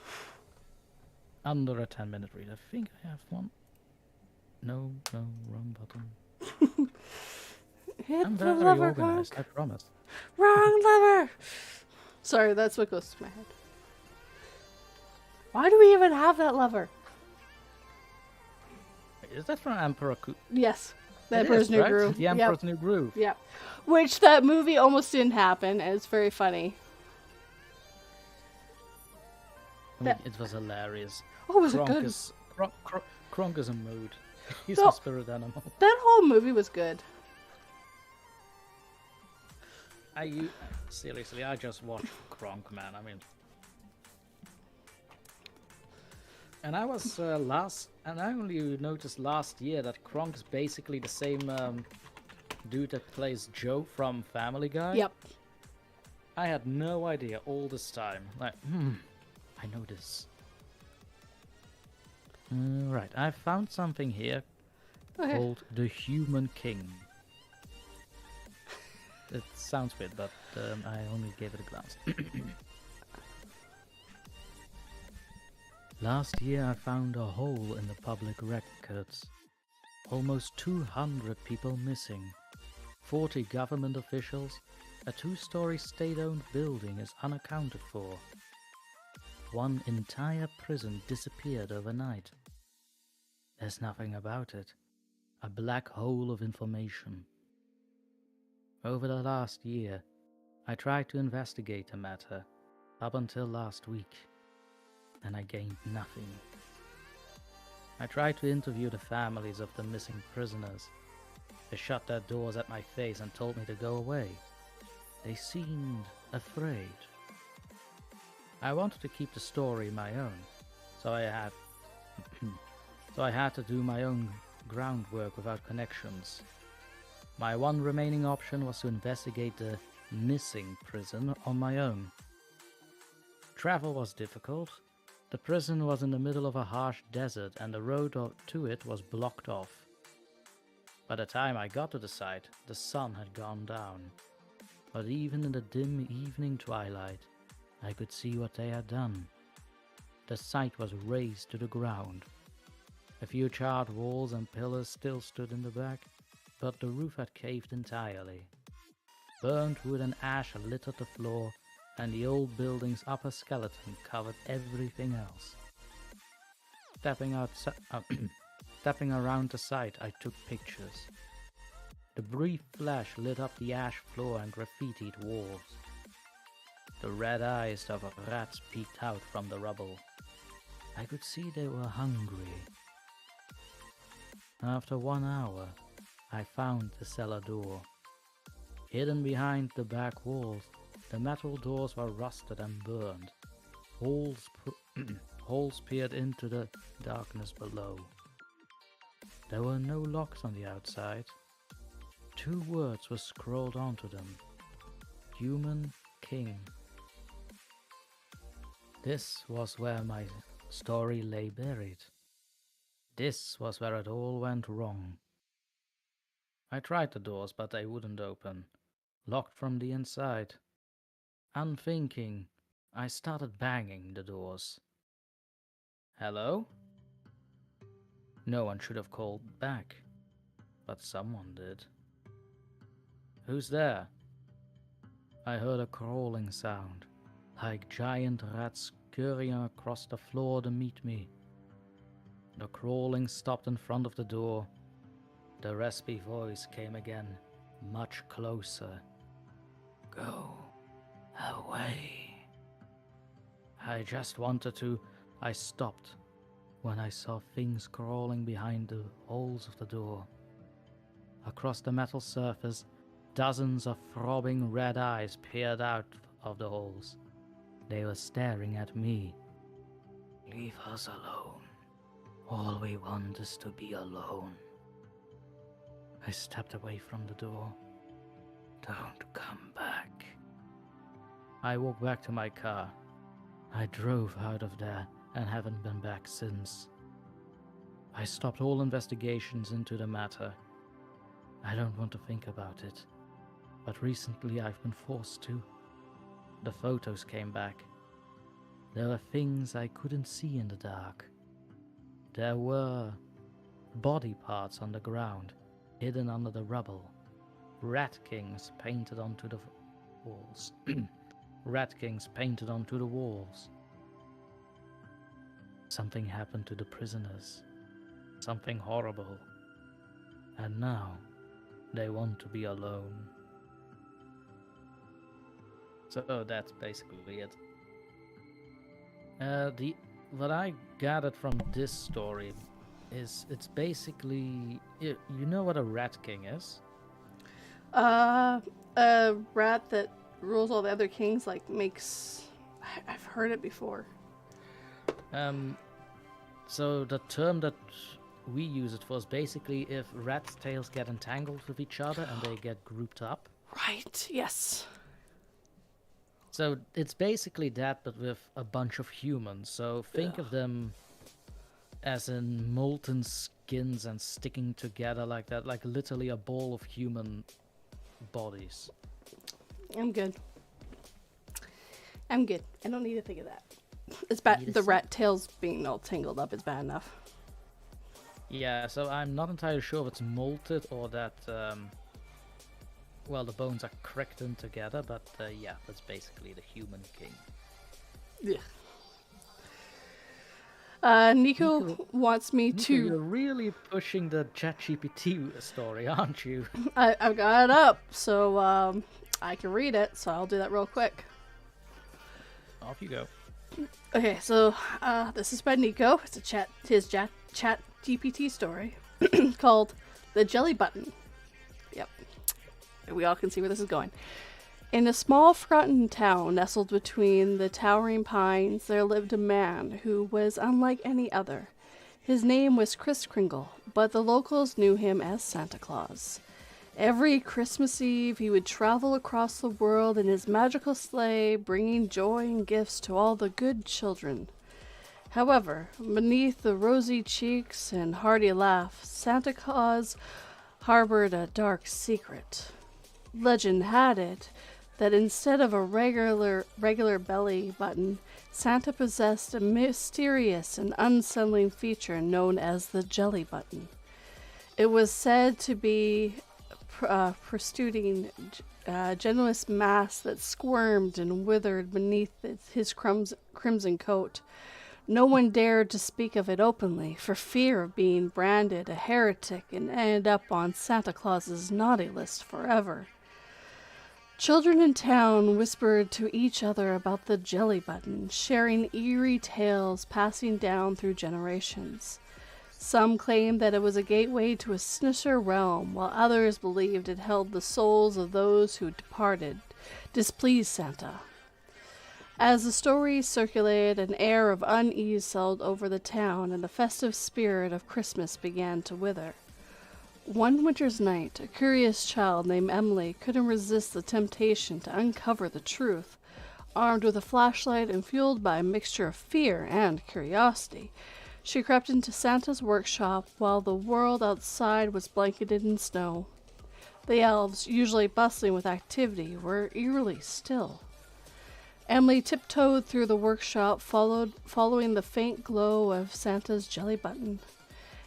Under a 10-minute read. I think I have one. No, wrong button. Hit I'm the very lever, organized, Conk. I promise. Wrong lever! Sorry, that's what goes to my head. Why do we even have that lever? Is that from Emperor Yes. The Emperor's New Groove. The Emperor's New Groove. Yep. Which that movie almost didn't happen, and it's very funny. I mean, it was hilarious. Oh, was it Kronk good? Is Kronk is a mood. He's So- a spirit animal. That whole movie was good. Seriously, I just watched Kronk, man. I mean, and I was and I only noticed last year that Kronk is basically the same dude that plays Joe from Family Guy. Yep. I had no idea all this time. Like, I know this. Right, I found something here Okay. called the Human King. It sounds weird, but I only gave it a glance. Last year I found a hole in the public records. Almost 200 people missing. 40 government officials. A 2-story state-owned building is unaccounted for. One entire prison disappeared overnight. There's nothing about it. A black hole of information. Over the last year, I tried to investigate the matter, up until last week, and I gained nothing. I tried to interview the families of the missing prisoners. They shut their doors at my face and told me to go away. They seemed afraid. I wanted to keep the story my own, so I had to do my own groundwork without connections. My one remaining option was to investigate the missing prison on my own. Travel was difficult. The prison was in the middle of a harsh desert and the road to it was blocked off. By the time I got to the site, the sun had gone down. But even in the dim evening twilight, I could see what they had done. The site was razed to the ground. A few charred walls and pillars still stood in the back, but the roof had caved entirely. Burnt wood and ash littered the floor, and the old building's upper skeleton covered everything else. Stepping around the site, I took pictures. The brief flash lit up the ash floor and graffitied walls. The red eyes of rats peeked out from the rubble. I could see they were hungry. After 1 hour, I found the cellar door. Hidden behind the back walls, the metal doors were rusted and burned. Holes peered into the darkness below. There were no locks on the outside. 2 words were scrawled onto them. Human King. This was where my story lay buried. This was where it all went wrong. I tried the doors, but they wouldn't open. Locked from the inside. Unthinking, I started banging the doors. Hello? No one should have called back, but someone did. Who's there? I heard a crawling sound, like giant rats scurrying across the floor to meet me. The crawling stopped in front of the door. The raspy voice came again, much closer. Go away. I just wanted to. I stopped when I saw things crawling behind the holes of the door. Across the metal surface, dozens of throbbing red eyes peered out of the holes. They were staring at me. Leave us alone. All we want is to be alone. I stepped away from the door. Don't come back. I walked back to my car. I drove out of there and haven't been back since. I stopped all investigations into the matter. I don't want to think about it, but recently I've been forced to. The photos came back. There were things I couldn't see in the dark. There were body parts on the ground, hidden under the rubble. Rat kings painted onto the walls. Rat kings painted onto the walls. Something happened to the prisoners. Something horrible. And now, they want to be alone. So that's basically it. what I gathered from this story is it's basically you know what a rat king is? A rat that rules all the other kings, like makes. I've heard it before. So the term that we use it for is basically if rats' tails get entangled with each other and they get grouped up. Right. Yes. So it's basically that, but with a bunch of humans. So think of them as in molten skins and sticking together like that, like literally a ball of human bodies. I'm good. I don't need to think of that. It's bad. The rat tails being all tangled up is bad enough. Yeah, so I'm not entirely sure if it's molted or that, well, the bones are cracked in together, but yeah, that's basically the human king. Yeah. Nico wants me to... You're really pushing the ChatGPT story, aren't you? I've got it up, so I can read it, so I'll do that real quick. Off you go. Okay, so this is by Nico. It's his chat GPT story called The Jelly Button. Yep. We all can see where this is going. In a small, forgotten town nestled between the towering pines, there lived a man who was unlike any other. His name was Kris Kringle, but the locals knew him as Santa Claus. Every Christmas Eve, he would travel across the world in his magical sleigh, bringing joy and gifts to all the good children. However, beneath the rosy cheeks and hearty laugh, Santa Claus harbored a dark secret. Legend had it that instead of a regular belly button, Santa possessed a mysterious and unsettling feature known as the jelly button. It was said to be protruding generous mass that squirmed and withered beneath his crimson coat. No one dared to speak of it openly for fear of being branded a heretic and end up on Santa Claus's naughty list forever. Children in town whispered to each other about the jelly button, sharing eerie tales passing down through generations. Some claimed that it was a gateway to a sinister realm, while others believed it held the souls of those who displeased Santa. As the story circulated, an air of unease settled over the town, and the festive spirit of Christmas began to wither. One winter's night, a curious child named Emily couldn't resist the temptation to uncover the truth. Armed with a flashlight and fueled by a mixture of fear and curiosity, she crept into Santa's workshop while the world outside was blanketed in snow. The elves, usually bustling with activity, were eerily still. Emily tiptoed through the workshop, following the faint glow of Santa's jelly button.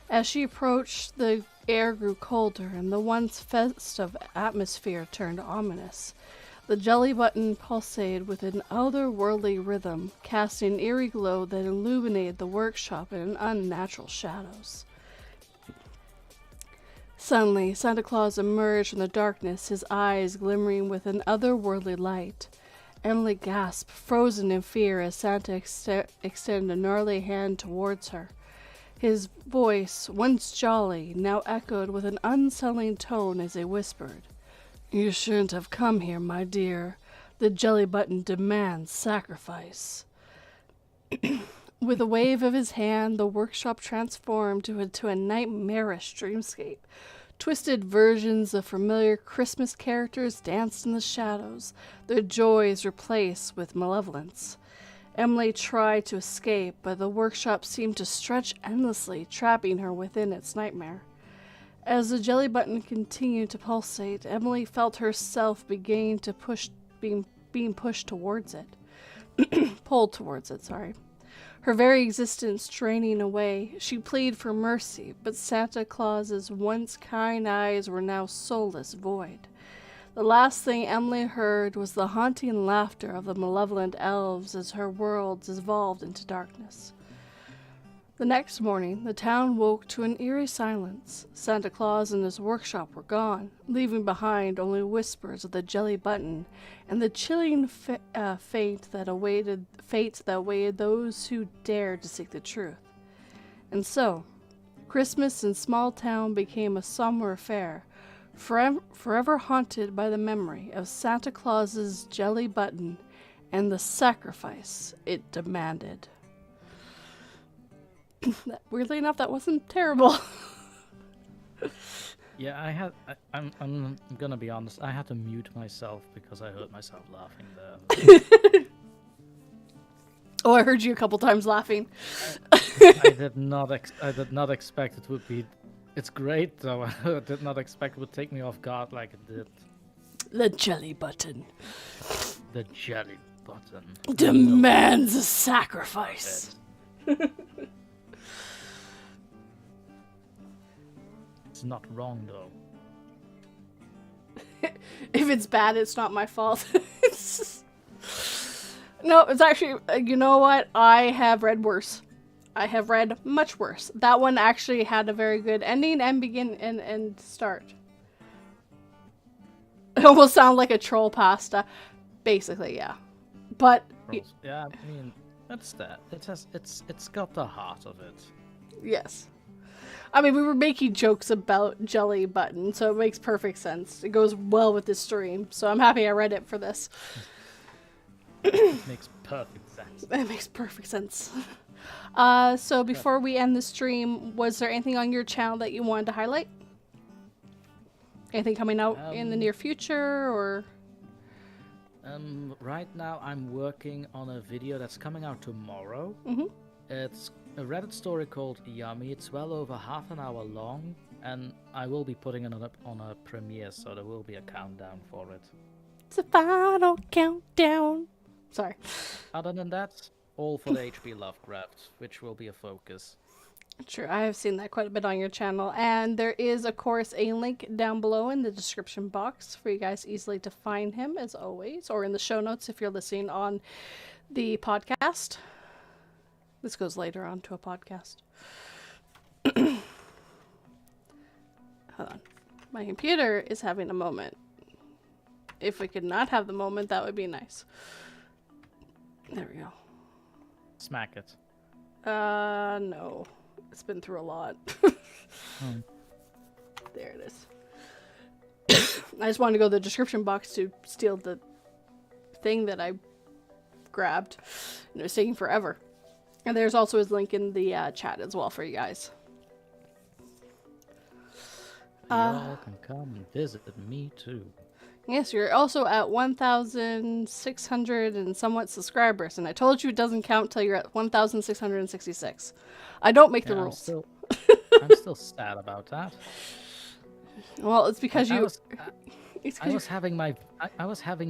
As she approached, the air grew colder, and the once festive atmosphere turned ominous. The jelly button pulsated with an otherworldly rhythm, casting an eerie glow that illuminated the workshop in unnatural shadows. Suddenly, Santa Claus emerged from the darkness, his eyes glimmering with an otherworldly light. Emily gasped, frozen in fear, as Santa extended a gnarly hand towards her. His voice, once jolly, now echoed with an unsettling tone as he whispered, "You shouldn't have come here, my dear. The jelly button demands sacrifice." With a wave of his hand, the workshop transformed into a nightmarish dreamscape. Twisted versions of familiar Christmas characters danced in the shadows, their joys replaced with malevolence. Emily tried to escape, but the workshop seemed to stretch endlessly, trapping her within its nightmare. As the jelly button continued to pulsate, Emily felt herself being pushed towards it. Pulled towards it, sorry. Her very existence draining away. She pleaded for mercy, but Santa Claus's once kind eyes were now soulless void. The last thing Emily heard was the haunting laughter of the malevolent elves as her world evolved into darkness. The next morning, the town woke to an eerie silence. Santa Claus and his workshop were gone, leaving behind only whispers of the jelly button and the chilling fate that awaited those who dared to seek the truth. And so, Christmas in small town became a somber affair, forever haunted by the memory of Santa Claus's jelly button and the sacrifice it demanded. Weirdly enough, that wasn't terrible. Yeah, I'm gonna be honest. I had to mute myself because I heard myself laughing there. Oh, I heard you a couple times laughing. I did not expect it would be. It's great though. I did not expect it would take me off guard like it did. The jelly button The jelly button demands a sacrifice. It's not wrong though. If it's bad, it's not my fault. No, it's actually, you know what? I have read worse. I have read much worse. That one actually had a very good ending and begin and start. It almost sounded like a troll pasta. Basically, yeah. But Yeah, I mean that's that. It's got the heart of it. yes. I mean, we were making jokes about jelly button, so it makes perfect sense. It goes well with this stream, so I'm happy I read it for this. It makes perfect sense. It makes perfect sense. So before we end the stream, was there anything on your channel that you wanted to highlight? Anything coming out in the near future, or? Right now I'm working on a video that's coming out tomorrow. Mm-hmm. It's a Reddit story called Yummy. It's well over half an hour long, and I will be putting it on a premiere, so there will be a countdown for it. It's a final countdown. Sorry. Other than that, all for the H.P. Lovecraft, which will be a focus. True, I have seen that quite a bit on your channel, and there is, of course, a link down below in the description box for you guys easily to find him, as always, or in the show notes if you're listening on the podcast. This goes later on to a podcast. Hold on. My computer is having a moment. If we could not have the moment, that would be nice. There we go. Smack it. No. It's been through a lot. There it is. I just wanted to go to the description box to steal the thing that I grabbed. And it was taking forever. And there's also his link in the chat as well for you guys. Y'all can come and visit me too. Yes, you're also at 1,600 and somewhat subscribers. And I told you it doesn't count till you're at 1,666. I don't make the rules. I'm still sad about that. Well, it's because I was having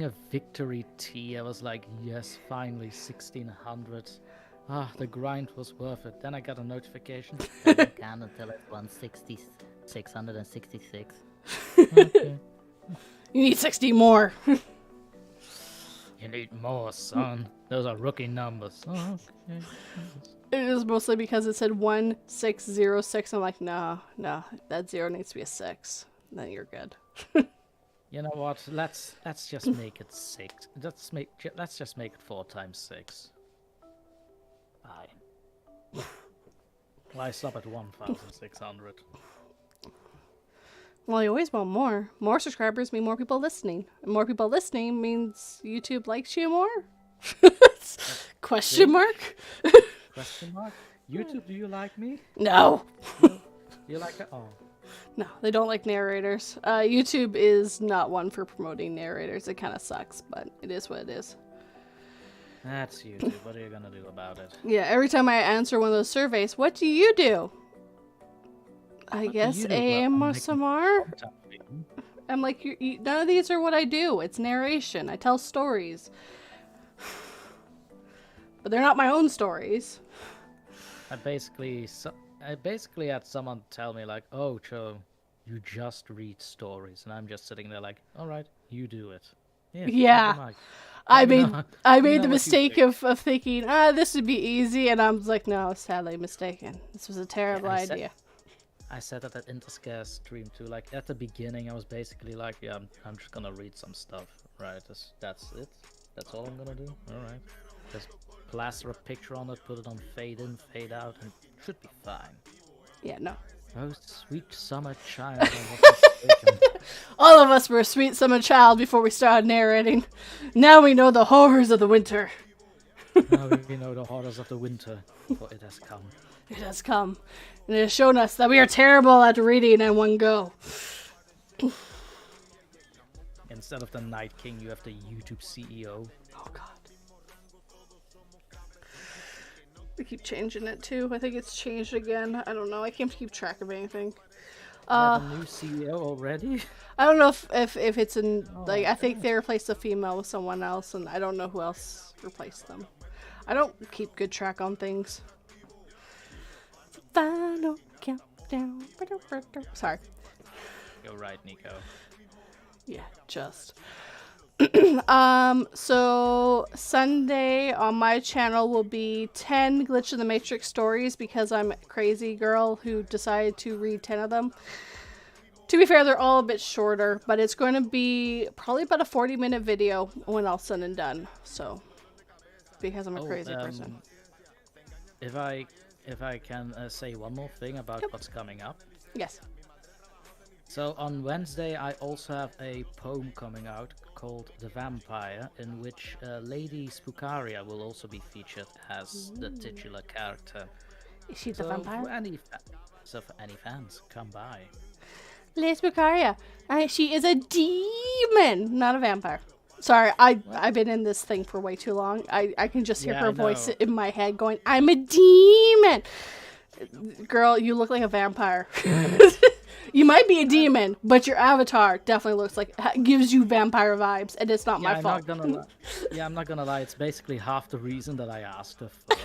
a victory tea. I was like, yes, finally 1,600. Ah, the grind was worth it. Then I got a notification. Doesn't count until it's 1,666. Okay. You need 60 more. You need more, son. Those are rookie numbers. Oh, okay. It is mostly because it said 1606. I'm like, no, that 0 needs to be a 6. Then you're good. You know what? Let's just make it 6. Let's just make it 4 times 6. Fine. Why stop at 1,600? Well, you always want more. More subscribers mean more people listening. And more people listening means YouTube likes you more? Question mark? Question mark? YouTube, do you like me? No. You like it? Oh. No, they don't like narrators. YouTube is not one for promoting narrators. It kind of sucks, but it is what it is. That's YouTube. What are you gonna do about it? Yeah, every time I answer one of those surveys, what do you do? I guess ASMR? I'm like, none of these are what I do. It's narration. I tell stories. But they're not my own stories. I basically had someone tell me like, "Oh, Joe, you just read stories," and I'm just sitting there like, "All right, you do it." Yeah. Mike. I Let me made know- I let me made know the what you mistake think. of thinking, this would be easy, and I was like, no, sadly mistaken. This was a terrible I said idea. I said that at Interscare stream too. Like at the beginning, I was basically like, yeah, I'm just gonna read some stuff, right? That's it. That's all I'm gonna do. All right. Just plaster a picture on it, put it on fade in, fade out, and it should be fine. Yeah, no. Oh, sweet summer child, I was mistaken. All of us were a sweet summer child before we started narrating. Now we know the horrors of the winter. Now we know the horrors of the winter, for it has come. It has come, and it has shown us that we are terrible at reading in one go. Instead of the Night King, you have the YouTube CEO. Oh god. We keep changing it too. I think it's changed again. I don't know. I can't keep track of anything. You have a new CEO already? I don't know if it's in like I think they replaced a female with someone else, and I don't know who else replaced them. I don't keep good track on things. Final countdown. Sorry. You're right, Nico. Yeah, just. So Sunday on my channel will be 10 Glitch in the Matrix stories because I'm a crazy girl who decided to read 10 of them. To be fair, they're all a bit shorter, but it's going to be probably about a 40-minute video when all said and done. So, because I'm a crazy person. If I can say one more thing about what's coming up. Yes. So on Wednesday, I also have a poem coming out called The Vampire, in which Lady Spookaria will also be featured as the titular character. Is she the So vampire? for any fans, come by. Lady Spookaria. She is a demon, not a vampire. Sorry, I've been in this thing for way too long. I can just hear Yeah, her I voice know. in my head going, I'm a demon! Girl, you look like a vampire. You might be a demon, but your avatar definitely looks like, gives you vampire vibes, and it's not my fault. I'm not gonna lie. It's basically half the reason that I asked her first.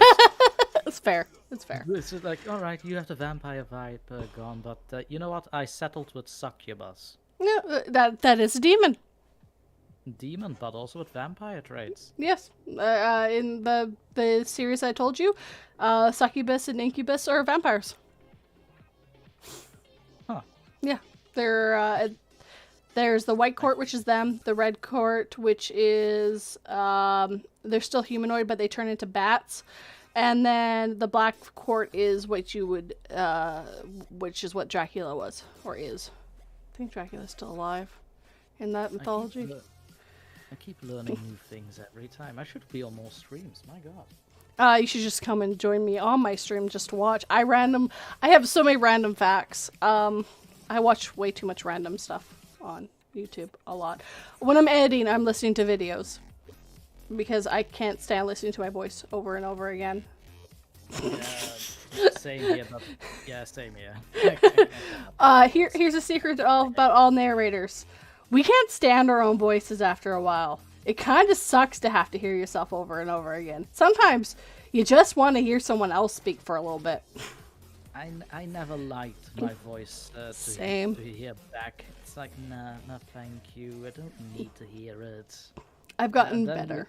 It's fair. It's fair. It's just like, all right, you have the vampire vibe gone, but you know what? I settled with succubus, No, that is a demon. demon, but also with vampire traits. Yes. In the series I told you, succubus and incubus are vampires. Huh. Yeah, there's the white court, which is them. The red court, which is they're still humanoid, but they turn into bats. And then the black court is what you would, which is what Dracula was or is. I think Dracula's still alive in that mythology. I keep learning new things every time. I should be on more streams. My God. You should just come and join me on my stream just to watch. I have so many random facts. I watch way too much random stuff on YouTube a lot. When I'm editing, I'm listening to videos because I can't stand listening to my voice over and over again. Yeah, same here, but yeah, same here. Here's a secret about all narrators. We can't stand our own voices after a while. It kind of sucks to have to hear yourself over and over again. Sometimes you just want to hear someone else speak for a little bit. I never liked my voice Same. to hear back. It's like, nah, thank you. I don't need to hear it. I've gotten And then better.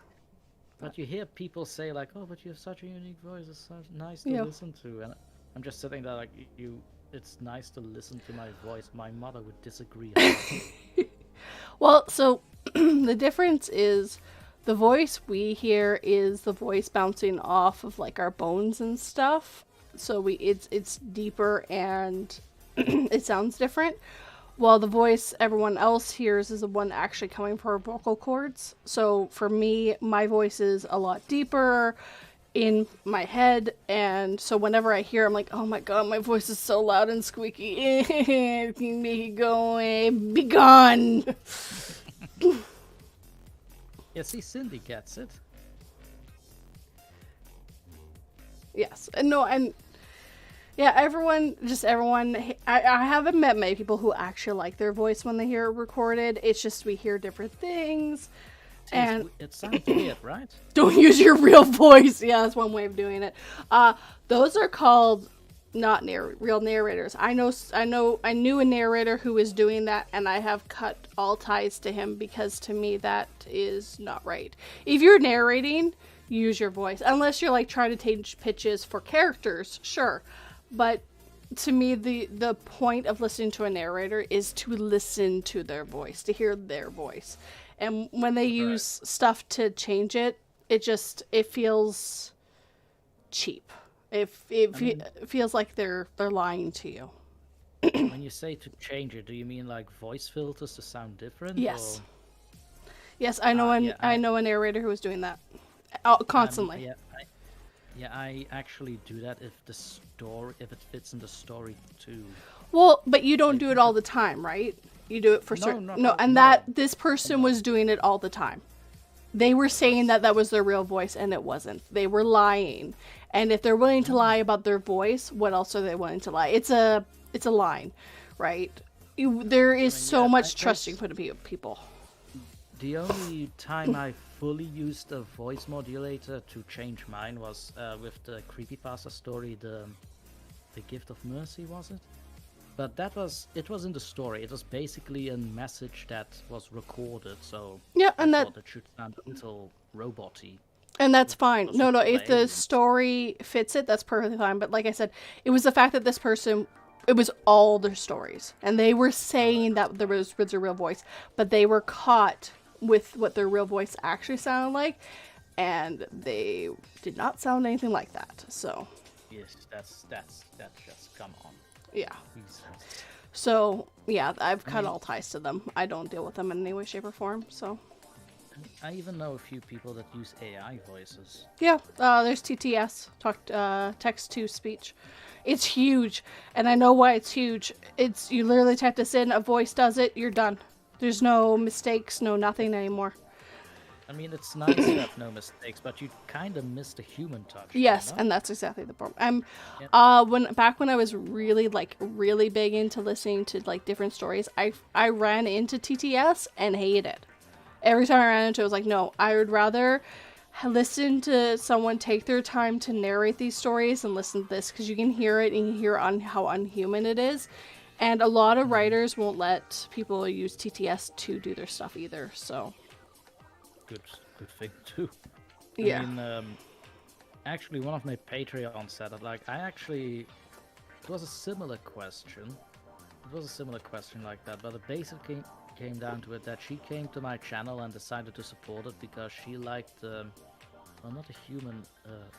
But you hear people say like, oh, but you have such a unique voice. It's so nice to Yeah. listen to. And I'm just sitting there like, it's nice to listen to my voice. My mother would disagree. Well, so the difference is the voice we hear is the voice bouncing off of like our bones and stuff. So it's deeper and it sounds different. While the voice everyone else hears is the one actually coming from our vocal cords. So for me, my voice is a lot deeper in my head, and so whenever I hear, I'm like, oh my god, my voice is so loud and squeaky. Make it go away. Be gone. Yeah, see, Cindy gets it. Yes. And yeah, everyone, I haven't met many people who actually like their voice when they hear it recorded. It's just we hear different things. And It sounds weird, right? don't use your real voice. Yeah, that's one way of doing it. Those are called not real narrators. I knew a narrator who was doing that, and I have cut all ties to him because to me that is not right. If you're narrating, use your voice, unless you're like trying to change pitches for characters, sure. But to me, the point of listening to a narrator is to listen to their voice, to hear their voice. And when they use stuff to change it, it feels cheap. It feels like they're lying to you. When you say to change it, do you mean like voice filters to sound different? Yes. Or... Yes, I know I know a narrator who was doing that constantly. I actually do that if it fits in the story too. Well, but you don't do it all the time, right? You do it for certain. This person was doing it all the time. They were saying that was their real voice, and it wasn't. They were lying. And if they're willing to lie about their voice, what else are they willing to lie? It's a line, right? There is so much trust you can put in people. The only time I fully used a voice modulator to change mine was with the creepypasta story, the Gift of Mercy, was it? But it was in the story. It was basically a message that was recorded, so I thought it should sound a little robot-y. And that's fine. No, if the story fits it, that's perfectly fine. But like I said, it was the fact that this person, it was all their stories. And they were saying that there was a real voice, but they were caught with what their real voice actually sounded like, and they did not sound anything like that. So yes, that's just come on. Yeah. So yeah, I've cut all ties to them. I don't deal with them in any way, shape, or form. So I even know a few people that use AI voices. Yeah, there's TTS, text to speech. It's huge, and I know why it's huge. You literally type this in, a voice does it, you're done. There's no mistakes, no nothing anymore. I mean, it's nice to have no mistakes, but you kind of miss the human touch. Yes, you know? And that's exactly the problem. When I was really big into listening to like different stories, I ran into TTS and hated it. Every time I ran into it, I was like, no, I would rather listen to someone take their time to narrate these stories and listen to this, because you can hear it and you hear how unhuman it is. And a lot of writers won't let people use TTS to do their stuff either, so. Good thing too. Yeah. I mean, actually, one of my Patreons said that, like, it was a similar question. It was a similar question like that, but it basically came down to it that she came to my channel and decided to support it because she liked not the human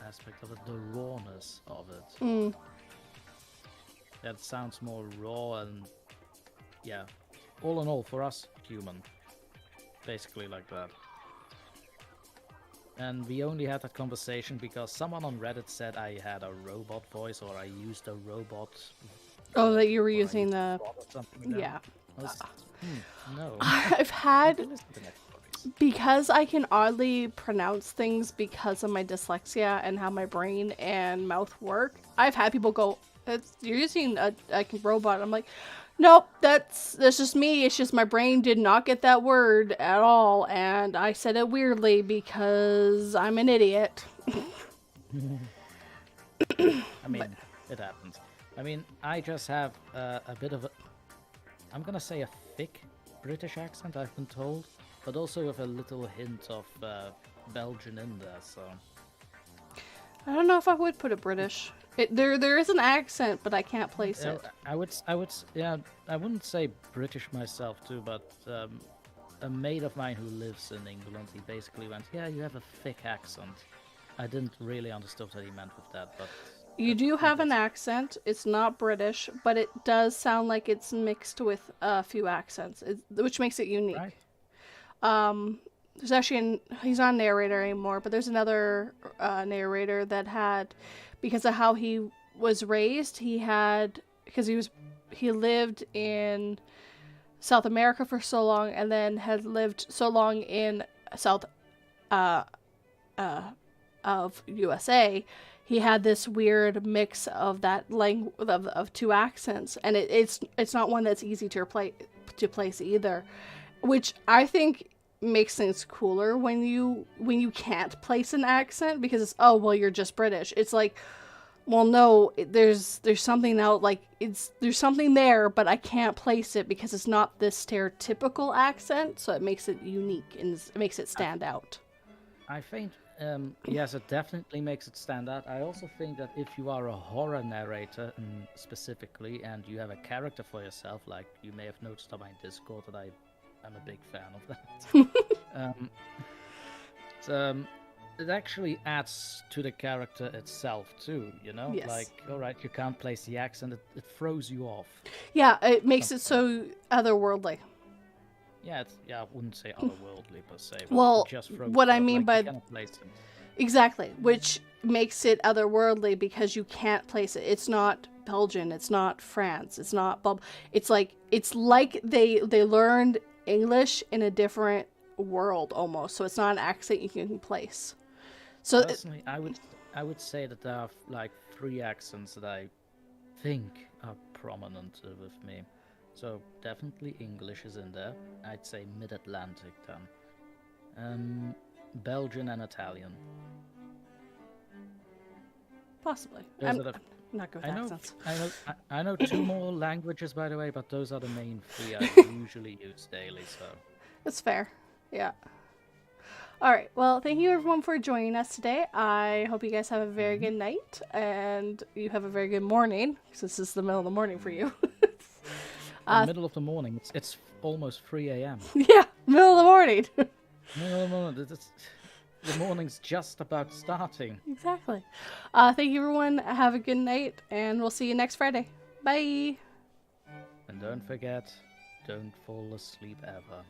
aspect of it, the rawness of it. That sounds more raw and yeah, all in all, for us, human, basically like that. And we only had that conversation because someone on Reddit said I had a robot voice, or I used a robot. Oh, that you were using the... Yeah. No. I've had... Because I can oddly pronounce things because of my dyslexia and how my brain and mouth work, I've had people go, you're using a robot. I'm like, nope, that's just me. It's just my brain did not get that word at all, and I said it weirdly because I'm an idiot. I mean, it happens. I mean, I just have a bit of a, I'm gonna say a thick British accent, I've been told, but also with a little hint of Belgian in there, so. I don't know if I would put it British. There is an accent, but I can't place it. I wouldn't say British myself too, but a mate of mine who lives in England, he basically went, yeah, you have a thick accent. I didn't really understand what he meant with that, but... You do have an accent. It's not British, but it does sound like it's mixed with a few accents, which makes it unique. Right. There's actually he's not a narrator anymore, but there's another narrator that had, because of how he was raised, he lived in South America for so long, and then had lived so long in South of USA. He had this weird mix of that of two accents, and it's not one that's easy to place either, which I think makes things cooler when you can't place an accent, because it's, oh well, you're just British. It's like, Well, no, there's something out like there's something there, but I can't place it because it's not this stereotypical accent, so it makes it unique and it makes it stand out. I think, yes, it definitely makes it stand out. I also think that if you are a horror narrator specifically, and you have a character for yourself, like you may have noticed on my Discord that I'm a big fan of that. It actually adds to the character itself too, you know? Yes. Like, all right, you can't place the accent, it throws you off. Yeah, it makes it so otherworldly. Yeah, I wouldn't say otherworldly per se. But Well, it just throws what you I off, mean like, by you cannot place it. exactly, which makes it otherworldly because you can't place it. It's not Belgian, it's not France, it's not it's like they learned English in a different world almost. So it's not an accent you can place. So Personally, I would say that there are like 3 accents that I think are prominent with me. So definitely English is in there. I'd say Mid-Atlantic then. Belgian and Italian. possibly. Those I'm are the- not good with accents. I know 2 more languages, by the way, but those are the main 3 I usually use daily. So That's fair. Yeah. All right. Well, thank you everyone for joining us today. I hope you guys have a very good night and you have a very good morning since this is the middle of the morning for you. in the middle of the morning, it's almost 3 a.m. Yeah, middle of the morning. Middle of the morning, the morning's just about starting. Exactly. Thank you everyone. Have a good night and we'll see you next Friday. Bye. And don't forget, don't fall asleep ever.